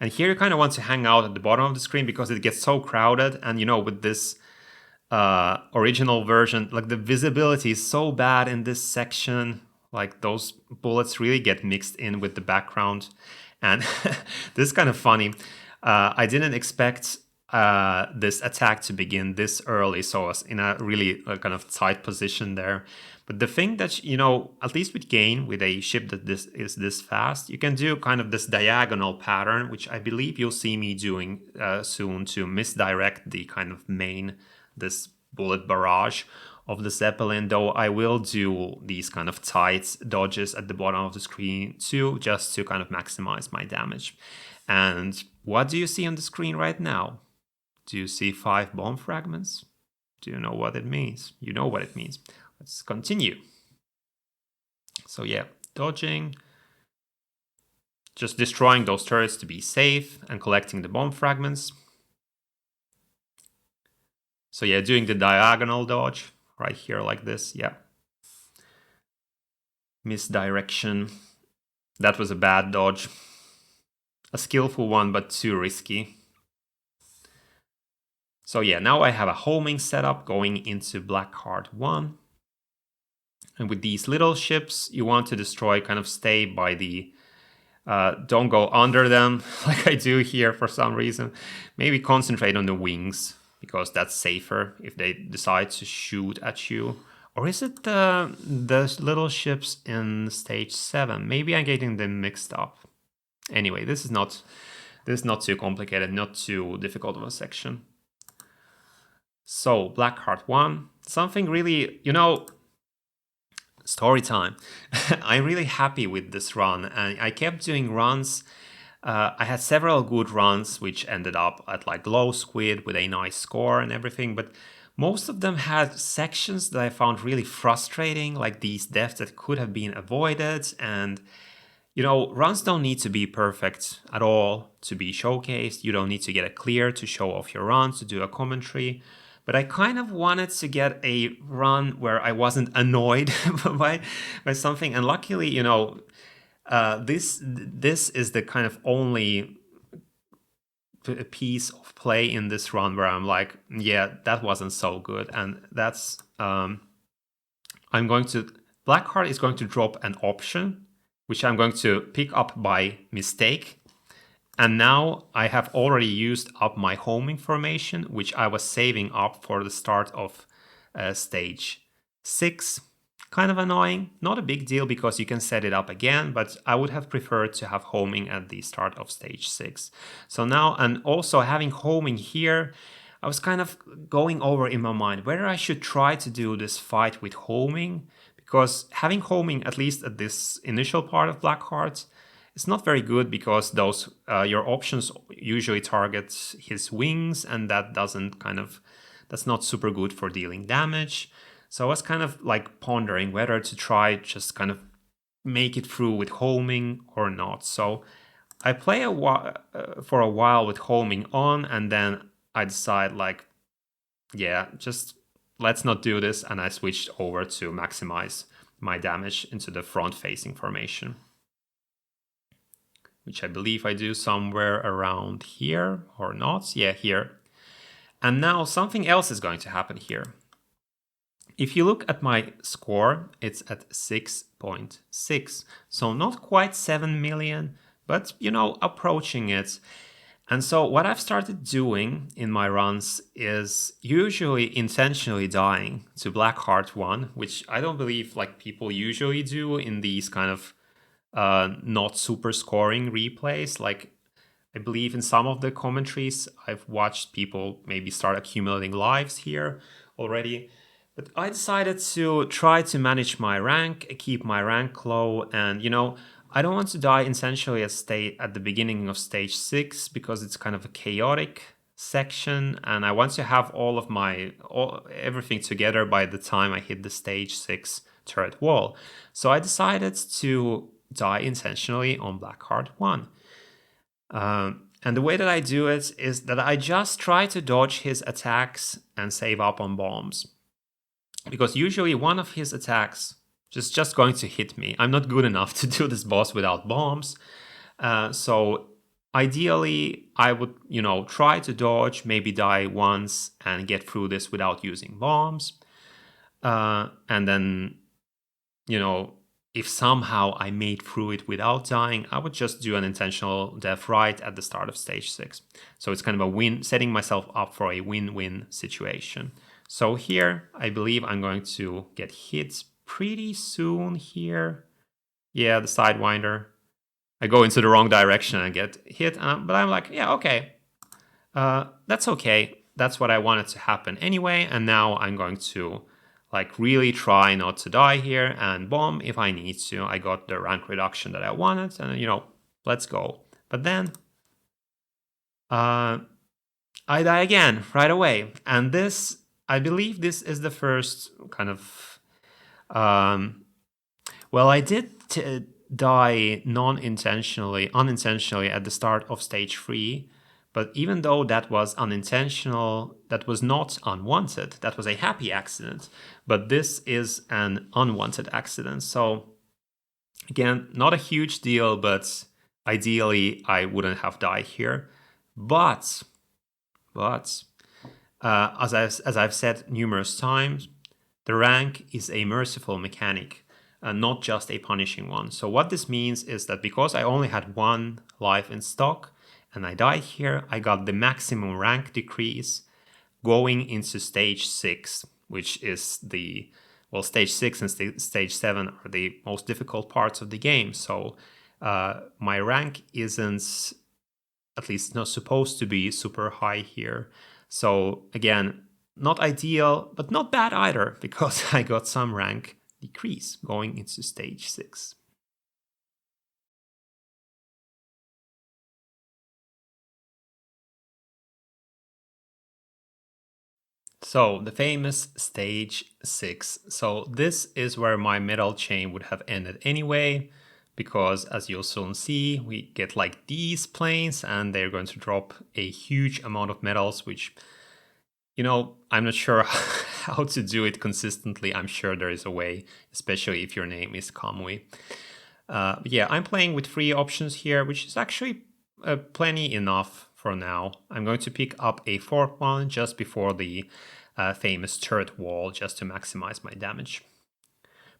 And here you kind of want to hang out at the bottom of the screen, because it gets so crowded. And, you know, with this original version, like, the visibility is so bad in this section. Like, those bullets really get mixed in with the background. And this is kind of funny. I didn't expect this attack to begin this early, so I was in a really kind of tight position there. But the thing that, you know, at least with Gain, with a ship that is this fast, you can do kind of this diagonal pattern, which I believe you'll see me doing soon, to misdirect the kind of this bullet barrage of the Zeppelin, though I will do these kind of tight dodges at the bottom of the screen too, just to kind of maximize my damage. And what do you see on the screen right now? Do you see 5 bomb fragments? Do you know what it means? You know what it means. Let's continue. So yeah, dodging, just destroying those turrets to be safe, and collecting the bomb fragments. So yeah, doing the diagonal dodge right here like this, yeah. Misdirection. That was a bad dodge. A skillful one, but too risky. So yeah, now I have a homing setup going into Blackheart 1. And with these little ships, you want to destroy, kind of stay by the... don't go under them like I do here for some reason. Maybe concentrate on the wings, because that's safer if they decide to shoot at you. Or is it the little ships in stage 7? Maybe I'm getting them mixed up. Anyway, this is not too complicated, not too difficult of a section. So, Blackheart 1. Something really, you know... Story time. I'm really happy with this run, and I kept doing runs. I had several good runs which ended up at like low squid with a nice score and everything, but Most of them had sections that I found really frustrating, like these deaths that could have been avoided. And, you know, runs don't need to be perfect at all to be showcased. You don't need to get a clear to show off your run, to do a commentary. But I kind of wanted to get a run where I wasn't annoyed by something. And luckily, you know, this is the kind of only piece of play in this run where I'm like, yeah, that wasn't so good. And that's Blackheart is going to drop an option which I'm going to pick up by mistake. And now I have already used up my homing formation, which I was saving up for the start of stage 6. Kind of annoying, not a big deal because you can set it up again, but I would have preferred to have homing at the start of stage 6. So now, and also having homing here, I was kind of going over in my mind whether I should try to do this fight with homing, because having homing, at least at this initial part of Blackheart, it's not very good because those your options usually target his wings, and that's not super good for dealing damage. So I was kind of like pondering whether to try just kind of make it through with homing or not. So I play for a while with homing on, and then I decide like, yeah, just let's not do this, and I switched over to maximize my damage into the front-facing formation, which I believe I do somewhere around here or not. Yeah, here. And now something else is going to happen here. If you look at my score, it's at 6.6. So not quite 7 million, but, you know, approaching it. And so what I've started doing in my runs is usually intentionally dying to Blackheart 1, which I don't believe like people usually do in these kind of not super scoring replays. Like I believe in some of the commentaries I've watched people maybe start accumulating lives here already. But I decided to try to manage my rank, keep my rank low, and you know, I don't want to die essentially at the beginning of stage 6 because it's kind of a chaotic section, and I want to have everything together by the time I hit the stage 6 turret wall. So I decided to die intentionally on Blackheart 1. And the way that I do it is that I just try to dodge his attacks and save up on bombs. Because usually one of his attacks is just going to hit me. I'm not good enough to do this boss without bombs. So ideally, I would, you know, try to dodge, maybe die once and get through this without using bombs. And then, you know, if somehow I made through it without dying, I would just do an intentional death right at the start of stage 6. So it's kind of a win, setting myself up for a win-win situation. So here, I believe I'm going to get hit pretty soon here. Yeah, the Sidewinder. I go into the wrong direction and get hit, but I'm like, yeah, okay. That's okay. That's what I wanted to happen anyway, and now I'm going to like really try not to die here and bomb if I need to. I got the rank reduction that I wanted, and you know, let's go. But then I die again right away, and this, I believe this is the first kind of well, I did die unintentionally at the start of stage 3. But even though that was unintentional, that was not unwanted. That was a happy accident. But this is an unwanted accident. So again, not a huge deal, but ideally I wouldn't have died here. But as I've said numerous times, the rank is a merciful mechanic, not just a punishing one. So what this means is that because I only had 1 life in stock, and I died here, I got the maximum rank decrease going into stage 6, which is stage 6 and stage 7 are the most difficult parts of the game. So my rank isn't, at least not supposed to be super high here. So again, not ideal, but not bad either, because I got some rank decrease going into stage 6. So the famous stage 6. So this is where my medal chain would have ended anyway, because as you'll soon see, we get like these planes and they're going to drop a huge amount of medals, which, you know, I'm not sure how to do it consistently. I'm sure there is a way, especially if your name is Kamui. But yeah, I'm playing with 3 options here, which is actually plenty enough for now. I'm going to pick up a 4th one just before the famous turret wall, just to maximize my damage.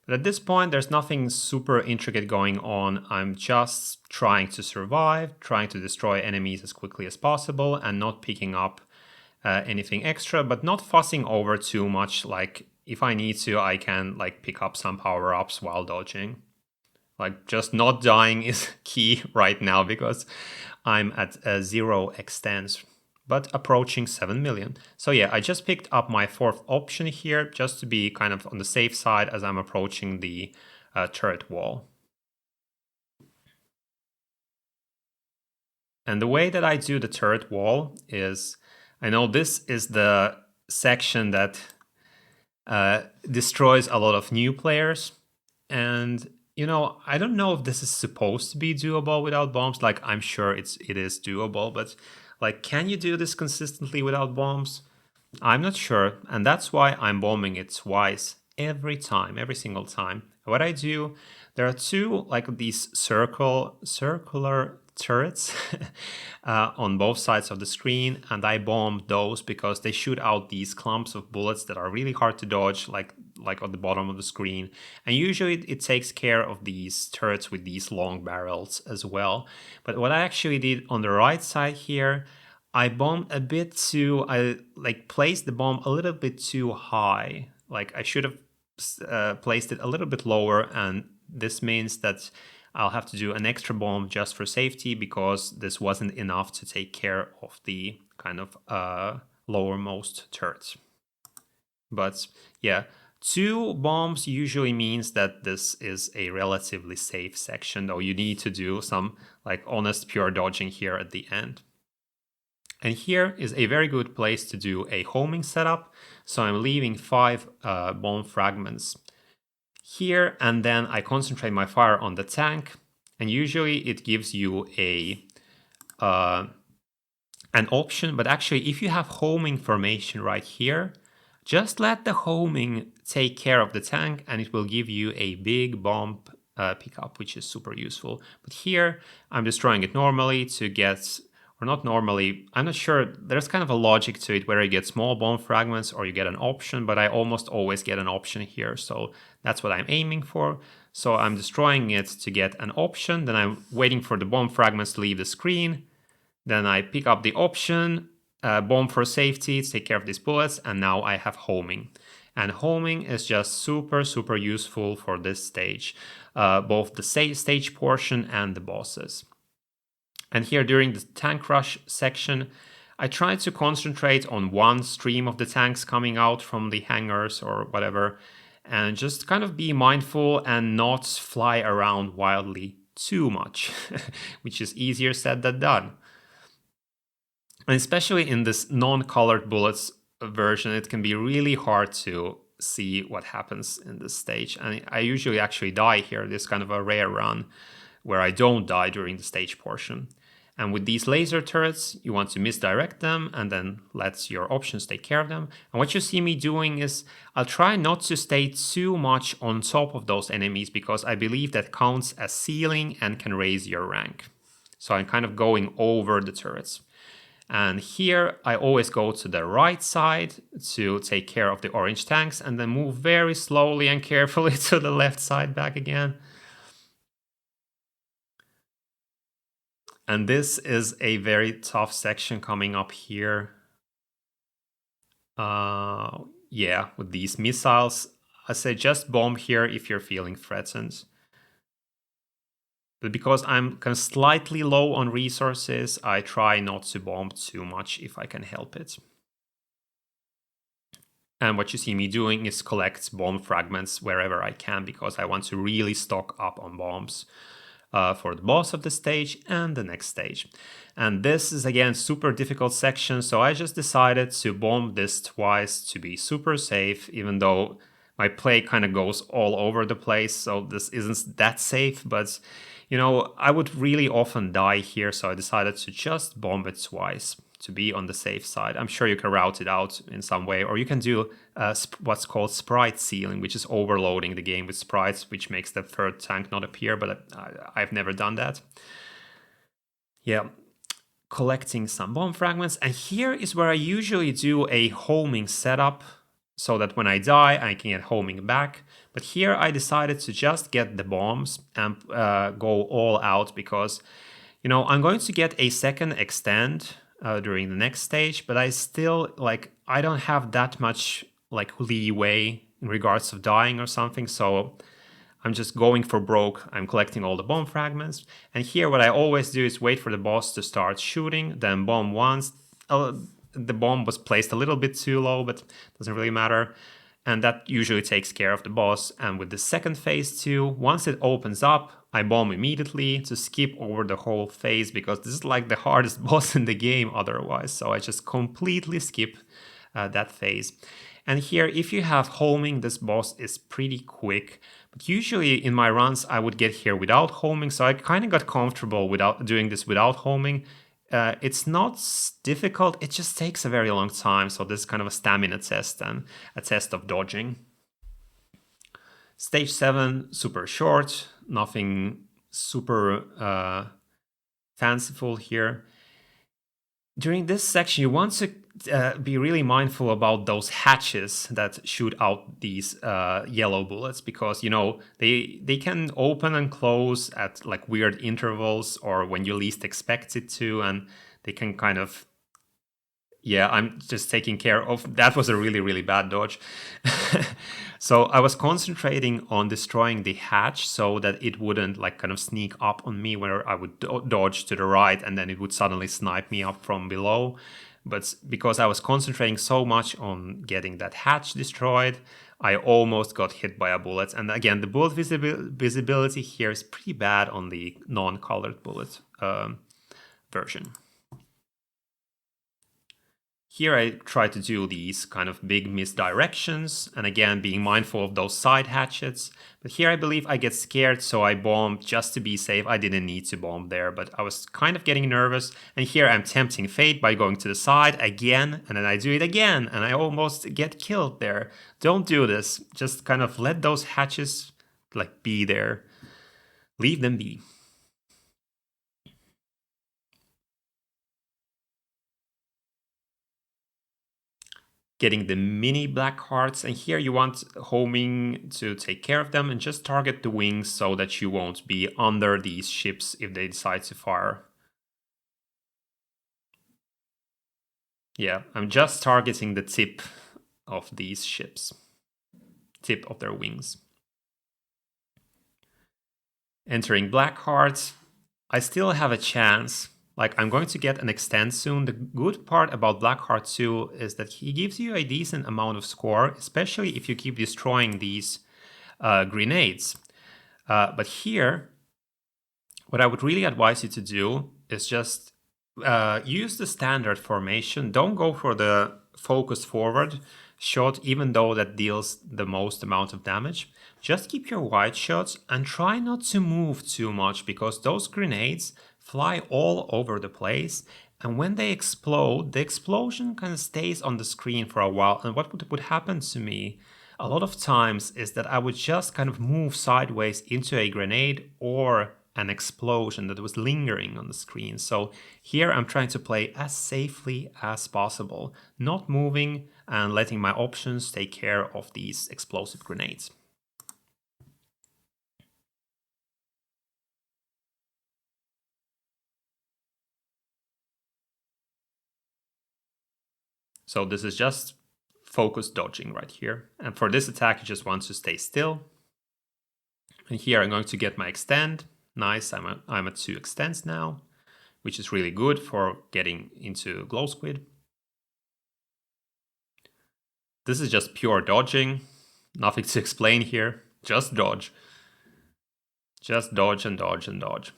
But at this point, there's nothing super intricate going on. I'm just trying to survive, trying to destroy enemies as quickly as possible, and not picking up anything extra, but not fussing over too much. Like, if I need to, I can like pick up some power-ups while dodging. Like, just not dying is key right now because I'm at 0 extents, but approaching 7 million. So yeah, I just picked up my 4th option here just to be kind of on the safe side as I'm approaching the turret wall. And the way that I do the turret wall is, I know this is the section that destroys a lot of new players, and you know, I don't know if this is supposed to be doable without bombs. Like, I'm sure it is doable, but like, can you do this consistently without bombs? I'm not sure, and that's why I'm bombing it twice every time, every single time. What I do, there are 2 like these circular turrets on both sides of the screen, and I bomb those because they shoot out these clumps of bullets that are really hard to dodge, like on the bottom of the screen. And usually it takes care of these turrets with these long barrels as well. But what I actually did on the right side here, I bombed a bit too, I like placed the bomb a little bit too high. Like, I should have placed it a little bit lower, and this means that I'll have to do an extra bomb just for safety because this wasn't enough to take care of the kind of lowermost turrets. But yeah, 2 bombs usually means that this is a relatively safe section, though you need to do some like honest pure dodging here at the end. And here is a very good place to do a homing setup. So I'm leaving 5 bomb fragments here, and then I concentrate my fire on the tank. And usually it gives you an option, but actually if you have homing formation right here, just let the homing take care of the tank and it will give you a big bomb pickup, which is super useful. But here I'm destroying it normally to get, or not normally, I'm not sure, there's kind of a logic to it where you get small bomb fragments or you get an option, but I almost always get an option here, so that's what I'm aiming for. So I'm destroying it to get an option, then I'm waiting for the bomb fragments to leave the screen, then I pick up the option, bomb for safety to take care of these bullets, and now I have homing. And homing is just super, super useful for this stage, both the stage portion and the bosses. And here during the tank rush section, I try to concentrate on one stream of the tanks coming out from the hangars or whatever, and just kind of be mindful and not fly around wildly too much, which is easier said than done. And especially in this non-colored bullets version, it can be really hard to see what happens in this stage. And I usually actually die here. This is kind of a rare run where I don't die during the stage portion. And with these laser turrets, you want to misdirect them and then let your options take care of them. And what you see me doing is I'll try not to stay too much on top of those enemies because I believe that counts as ceiling and can raise your rank. So I'm kind of going over the turrets. And here I always go to the right side to take care of the orange tanks and then move very slowly and carefully to the left side back again. And this is a very tough section coming up here. Yeah, with these missiles, I say just bomb here if you're feeling threatened. But because I'm kind of slightly low on resources, I try not to bomb too much if I can help it. And what you see me doing is collect bomb fragments wherever I can because I want to really stock up on bombs. for the boss of the stage and the next stage. And this is again super difficult section, so I just decided to bomb this twice to be super safe, even though my play kind of goes all over the place, so this isn't that safe, but you know, I would really often die here, so I decided to just bomb it twice to be on the safe side. I'm sure you can route it out in some way, or you can do what's called sprite sealing, which is overloading the game with sprites, which makes the third tank not appear, but I've never done that. Yeah, collecting some bomb fragments, and here is where I usually do a homing setup, so that when I die, I can get homing back. But here I decided to just get the bombs and go all out because, you know, I'm going to get a second extend during the next stage, but I still, like, I don't have that much, like, leeway in regards of dying or something, so I'm just going for broke. I'm collecting all the bomb fragments. And here what I always do is wait for the boss to start shooting, then bomb once. The bomb was placed a little bit too low, but doesn't really matter. And that usually takes care of the boss. And with the second phase too, once it opens up, I bomb immediately to skip over the whole phase because this is like the hardest boss in the game otherwise. So I just completely skip that phase. And here, if you have homing, this boss is pretty quick. But usually in my runs, I would get here without homing. So I kind of got comfortable without doing this without homing. It's not difficult, it just takes a very long time, so this is kind of a stamina test and a test of dodging. Stage 7, super short, nothing super fanciful here. During this section, you want to be really mindful about those hatches that shoot out these yellow bullets, because, you know, they can open and close at like weird intervals or when you least expect it to, and they can kind of... Yeah, I'm just taking care of... That was a really, really bad dodge. So I was concentrating on destroying the hatch so that it wouldn't like kind of sneak up on me where I would dodge to the right and then it would suddenly snipe me up from below. But because I was concentrating so much on getting that hatch destroyed, I almost got hit by a bullet. And again, the bullet visibility here is pretty bad on the non-colored bullet version. Here I try to do these kind of big misdirections, and again being mindful of those side hatchets. But here I believe I get scared, so I bombed just to be safe. I didn't need to bomb there, but I was kind of getting nervous. And here I'm tempting fate by going to the side again, and then I do it again, and I almost get killed there. Don't do this. Just kind of let those hatches like be there. Leave them be. Getting the mini black hearts, and here you want homing to take care of them and just target the wings so that you won't be under these ships if they decide to fire. Yeah, I'm just targeting the tip of these ships, tip of their wings. Entering black hearts, I still have a chance. Like, I'm going to get an extend soon. The good part about Blackheart 2 is that he gives you a decent amount of score, especially if you keep destroying these grenades. But here, what I would really advise you to do is just use the standard formation. Don't go for the focus forward shot, even though that deals the most amount of damage. Just keep your wide shots and try not to move too much, because those grenades fly all over the place, and when they explode, the explosion kind of stays on the screen for a while. And what would happen to me a lot of times is that I would just kind of move sideways into a grenade or an explosion that was lingering on the screen. So here I'm trying to play as safely as possible, not moving and letting my options take care of these explosive grenades. So this is just focus dodging right here. And for this attack, you just want to stay still. And here I'm going to get my extend. Nice, I'm at 2 extends now, which is really good for getting into Glow Squid. This is just pure dodging. Nothing to explain here, just dodge. Just dodge and dodge and dodge.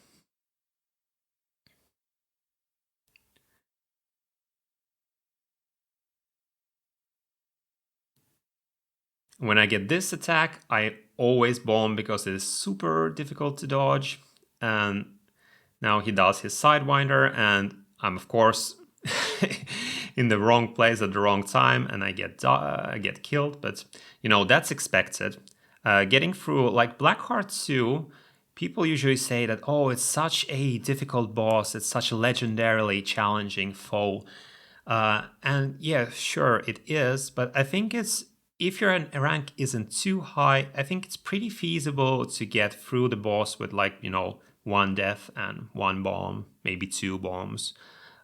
When I get this attack, I always bomb because it is super difficult to dodge. And now he does his Sidewinder, and I'm of course in the wrong place at the wrong time, and I get killed. But you know, that's expected. Getting through like Blackheart 2, people usually say that, oh, it's such a difficult boss, it's such a legendarily challenging foe. And yeah, sure, it is, but I think it's, if your rank isn't too high, I think it's pretty feasible to get through the boss with, like, you know, 1 death and 1 bomb, maybe 2 bombs.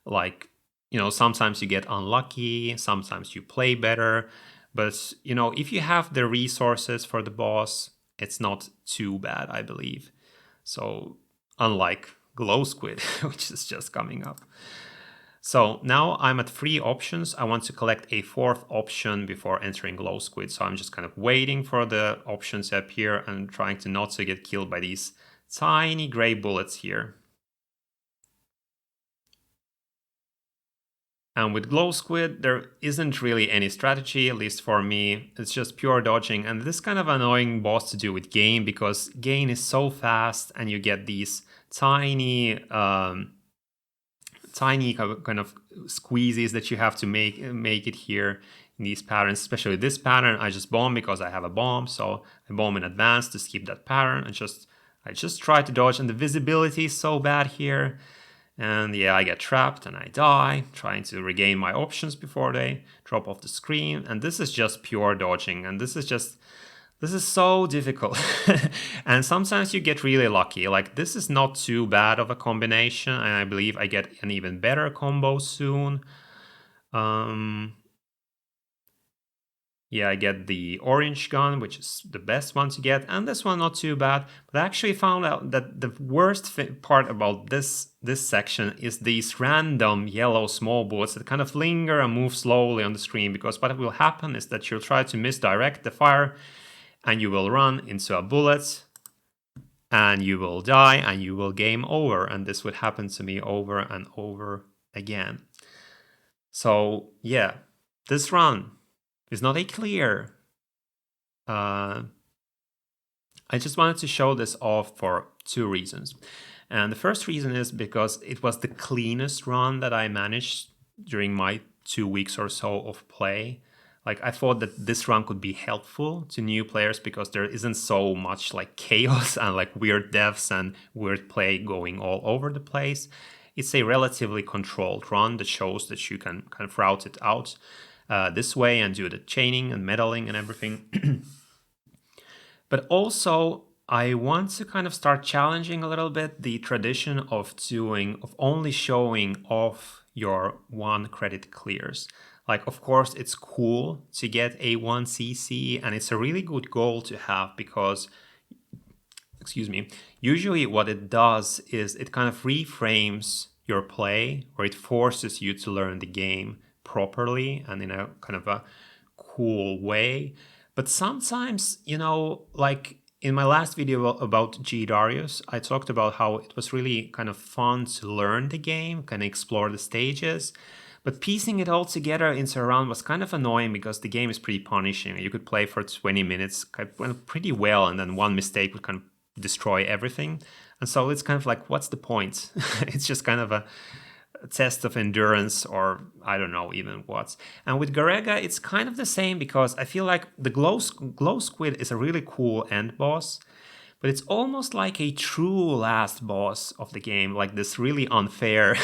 Like, you know, sometimes you get unlucky, sometimes you play better, but, you know, if you have the resources for the boss, it's not too bad, I believe. So, unlike Glow Squid, which is just coming up. So now I'm at 3 options. I want to collect a 4th option before entering Glow Squid. So I'm just kind of waiting for the options to appear and trying to not to get killed by these tiny gray bullets here. And with Glow Squid, there isn't really any strategy, at least for me. It's just pure dodging. And this is kind of annoying boss to do with Gain, because Gain is so fast and you get these tiny kind of squeezes that you have to make it here in these patterns. Especially this pattern, I just bomb because I have a bomb, so I bomb in advance to skip that pattern. I just try to dodge, and the visibility is so bad here. And yeah, I get trapped and I die, trying to regain my options before they drop off the screen. And this is just pure dodging, and this is so difficult. And sometimes you get really lucky. Like, this is not too bad of a combination, and I believe I get an even better combo soon. Yeah, I get the orange gun, which is the best one to get, and this one not too bad. But I actually found out that the worst part about this section is these random yellow small bullets that kind of linger and move slowly on the screen, because what will happen is that you'll try to misdirect the fire, and you will run into a bullet, and you will die, and you will game over. And this would happen to me over and over again. So yeah, this run is not a clear. I just wanted to show this off for 2 reasons. And the first reason is because it was the cleanest run that I managed during my 2 weeks or so of play. Like, I thought that this run could be helpful to new players because there isn't so much like chaos and like weird deaths and weird play going all over the place. It's a relatively controlled run that shows that you can kind of route it out this way and do the chaining and medaling and everything. But also, I want to kind of start challenging a little bit the tradition of only showing off your 1 credit clears. Like, of course, it's cool to get a 1cc, and it's a really good goal to have because, excuse me, usually what it does is it kind of reframes your play, or it forces you to learn the game properly and in a kind of a cool way. But sometimes, you know, like in my last video about G Darius, I talked about how it was really kind of fun to learn the game, kind of explore the stages. But piecing it all together into a round was kind of annoying because the game is pretty punishing. You could play for 20 minutes pretty well, and then 1 mistake would kind of destroy everything. And so it's kind of like, what's the point? It's just kind of a test of endurance, or I don't know even what. And with Garegga, it's kind of the same, because I feel like the glow squid is a really cool end boss, but it's almost like a true last boss of the game, like this really unfair,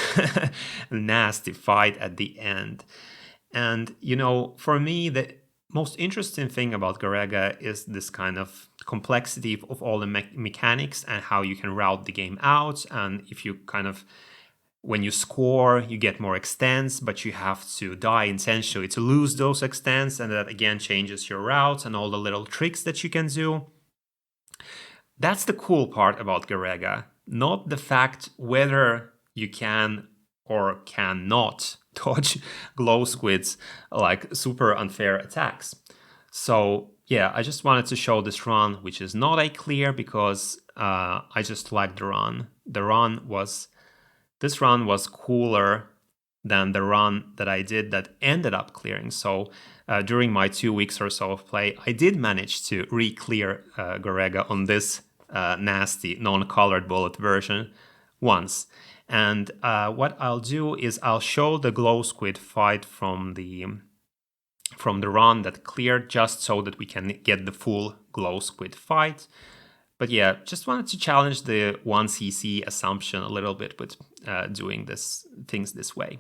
nasty fight at the end. And, you know, for me, the most interesting thing about Garegga is this kind of complexity of all the mechanics and how you can route the game out. And if you kind of, when you score, you get more extents, but you have to die intentionally to lose those extents, and that again changes your route and all the little tricks that you can do. That's the cool part about Garegga, not the fact whether you can or cannot dodge glow squid's like super unfair attacks. So yeah, I just wanted to show this run, which is not a clear, because I just liked the run. This run was cooler than the run that I did that ended up clearing. So during my 2 weeks or so of play, I did manage to re-clear Garegga on this nasty non-colored bullet version once. And what I'll do is I'll show the glow squid fight from the run that cleared, just so that we can get the full glow squid fight. But yeah, just wanted to challenge the 1cc assumption a little bit with doing things this way.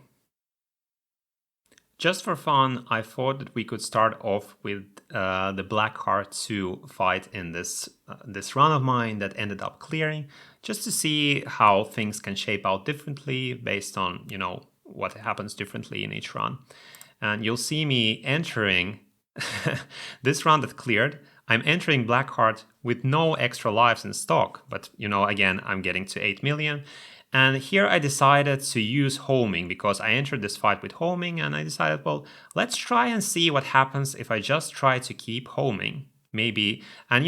Just for fun, I thought that we could start off with the Blackheart 2 fight in this run of mine that ended up clearing, just to see how things can shape out differently based on, what happens differently in each run. And you'll see me entering this run that cleared. I'm entering Blackheart with no extra lives in stock, but again, I'm getting to 8 million. And here I decided to use homing because I entered this fight with homing, and I decided, well, let's try and see what happens if I just try to keep homing. Maybe, and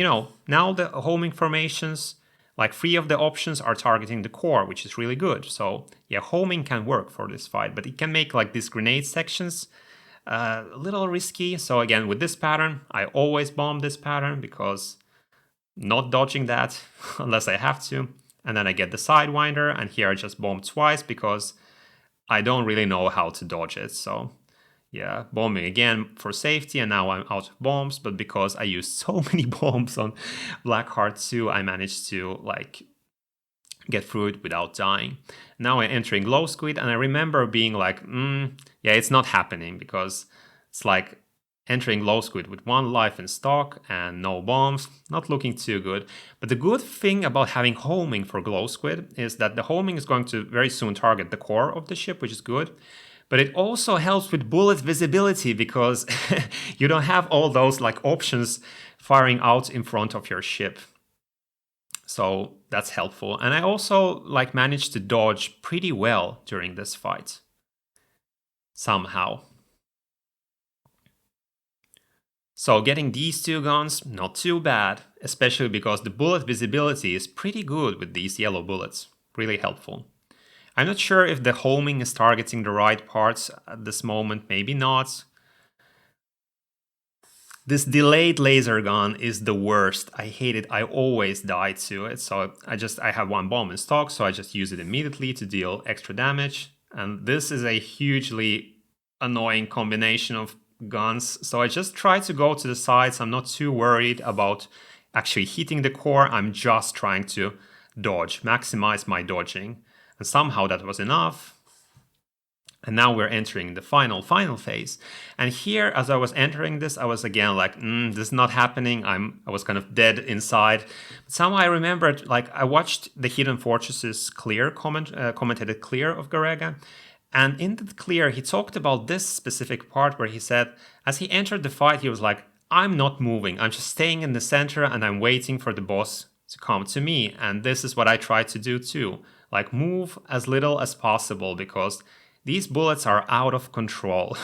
now the homing formations, like 3 of the options are targeting the core, which is really good. So yeah, homing can work for this fight, but it can make like these grenade sections a little risky. So again, with this pattern, I always bomb this pattern because not dodging that unless I have to. And then I get the Sidewinder, and here I just bomb twice because I don't really know how to dodge it. So yeah, bombing again for safety, and now I'm out of bombs. But because I used so many bombs on Blackheart 2, I managed to get through it without dying. Now I'm entering Glow Squid, and I remember being like, yeah, it's not happening, because it's like entering Glow Squid with 1 life in stock and no bombs, not looking too good. But the good thing about having homing for Glow Squid is that the homing is going to very soon target the core of the ship, which is good. But it also helps with bullet visibility, because you don't have all those options firing out in front of your ship. So that's helpful. And I also managed to dodge pretty well during this fight. Somehow. So getting these 2 guns, not too bad, especially because the bullet visibility is pretty good with these yellow bullets. Really helpful. I'm not sure if the homing is targeting the right parts at this moment, maybe not. This delayed laser gun is the worst. I hate it. I always die to it. So I have 1 bomb in stock, so I just use it immediately to deal extra damage. And this is a hugely annoying combination of guns. So I just try to go to the sides. I'm not too worried about actually hitting the core. I'm just trying to dodge, maximize my dodging. And somehow that was enough. And now we're entering the final phase. And here, as I was entering this, I was again like, this is not happening. I was kind of dead inside. But somehow I remembered, I watched the Hidden Fortresses commentated clear of Garegga. And in the clear, he talked about this specific part where he said, as he entered the fight, he was like, I'm not moving. I'm just staying in the center, and I'm waiting for the boss to come to me. And this is what I try to do too. Move as little as possible, because these bullets are out of control.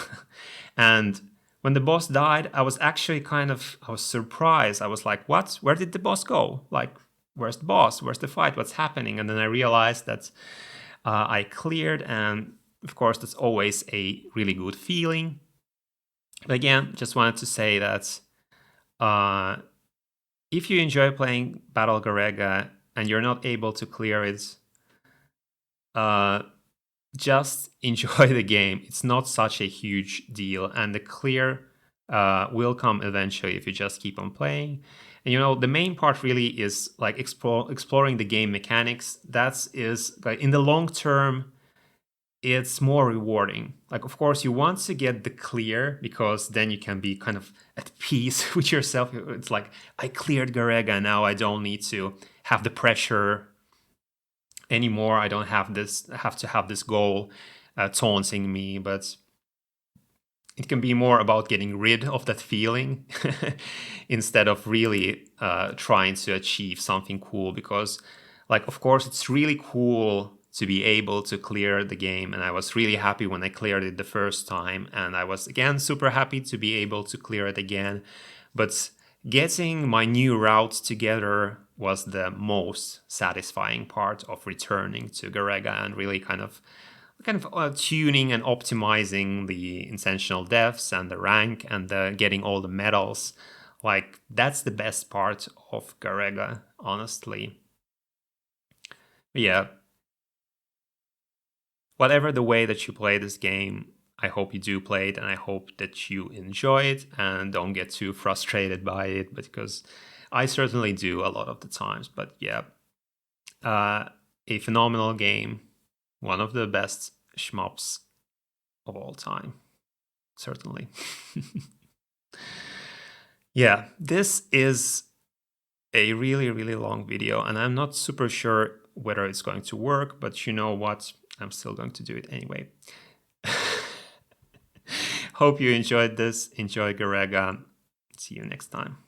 And when the boss died, I was actually I was surprised. I was like, what? Where did the boss go? Where's the boss? Where's the fight? What's happening? And then I realized that I cleared, and of course, that's always a really good feeling. But again, just wanted to say that if you enjoy playing Battle Garegga and you're not able to clear it, just enjoy the game. It's not such a huge deal, and the clear will come eventually if you just keep on playing. And the main part really is exploring the game mechanics. That is in the long term, it's more rewarding. Of course, you want to get the clear, because then you can be kind of at peace with yourself. It's like, I cleared Garegga, now I don't need to have the pressure anymore. I don't have to have this goal taunting me. But it can be more about getting rid of that feeling instead of really trying to achieve something cool. Because of course, it's really cool to be able to clear the game, and I was really happy when I cleared it the first time, and I was again super happy to be able to clear it again. But getting my new route together was the most satisfying part of returning to Garegga and really kind of tuning and optimizing the intentional deaths and the rank and getting all the medals. Like, that's the best part of Garegga, honestly. But yeah, whatever the way that you play this game, I hope you do play it, and I hope that you enjoy it and don't get too frustrated by it, because I certainly do a lot of the times. But yeah, a phenomenal game, one of the best shmups of all time, certainly. Yeah, this is a really, really long video, and I'm not super sure whether it's going to work, but you know what? I'm still going to do it anyway. Hope you enjoyed this. Enjoy Garegga. See you next time.